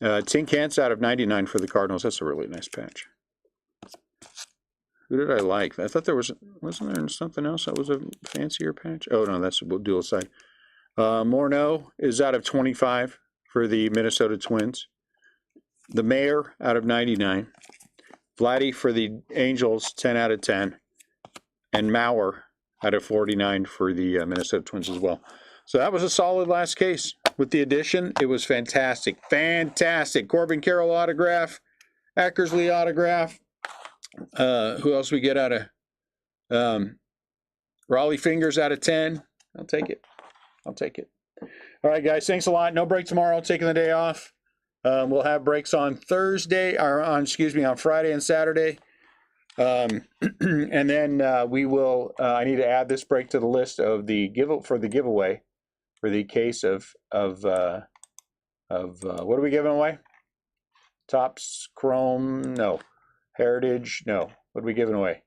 Speaker 1: Tink Hance out of 99 for the Cardinals. That's a really nice patch. Who did I like? I thought there wasn't there something else that was a fancier patch? Oh, no, that's a dual side. Morneau is out of 25 for the Minnesota Twins. The Mayor out of 99. Vladdy for the Angels, 10 out of 10. And Mauer out of 49 for the Minnesota Twins as well. So that was a solid last case. With the addition, it was fantastic. Fantastic. Corbin Carroll autograph. Eckersley autograph. Who else we get out of Raleigh Fingers out of 10? I'll take it. I'll take it. All right, guys. Thanks a lot. No break tomorrow. Taking the day off. We'll have breaks on Thursday, or on Friday and Saturday. And then we will. I need to add this break to the list of the giveaway for the case of what are we giving away? Topps Chrome? No. Heritage? No. What are we giving away?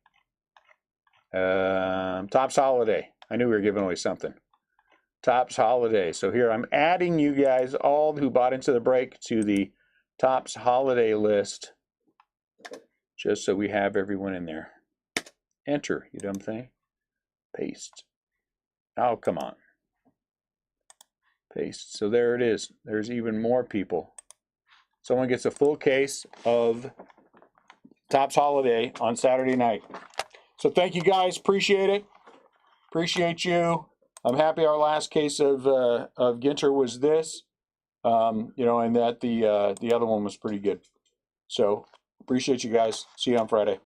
Speaker 1: Topps Holiday. I knew we were giving away something. Topps Holiday. So here I'm adding you guys all who bought into the break to the Topps Holiday list, just so we have everyone in there. Enter, you dumb thing. Paste. Oh, come on. Paste. So there it is. There's even more people. Someone gets a full case of Topps Holiday on Saturday night. So thank you guys. Appreciate it. Appreciate you. I'm happy our last case of Ginter was this, and that the other one was pretty good. So appreciate you guys. See you on Friday.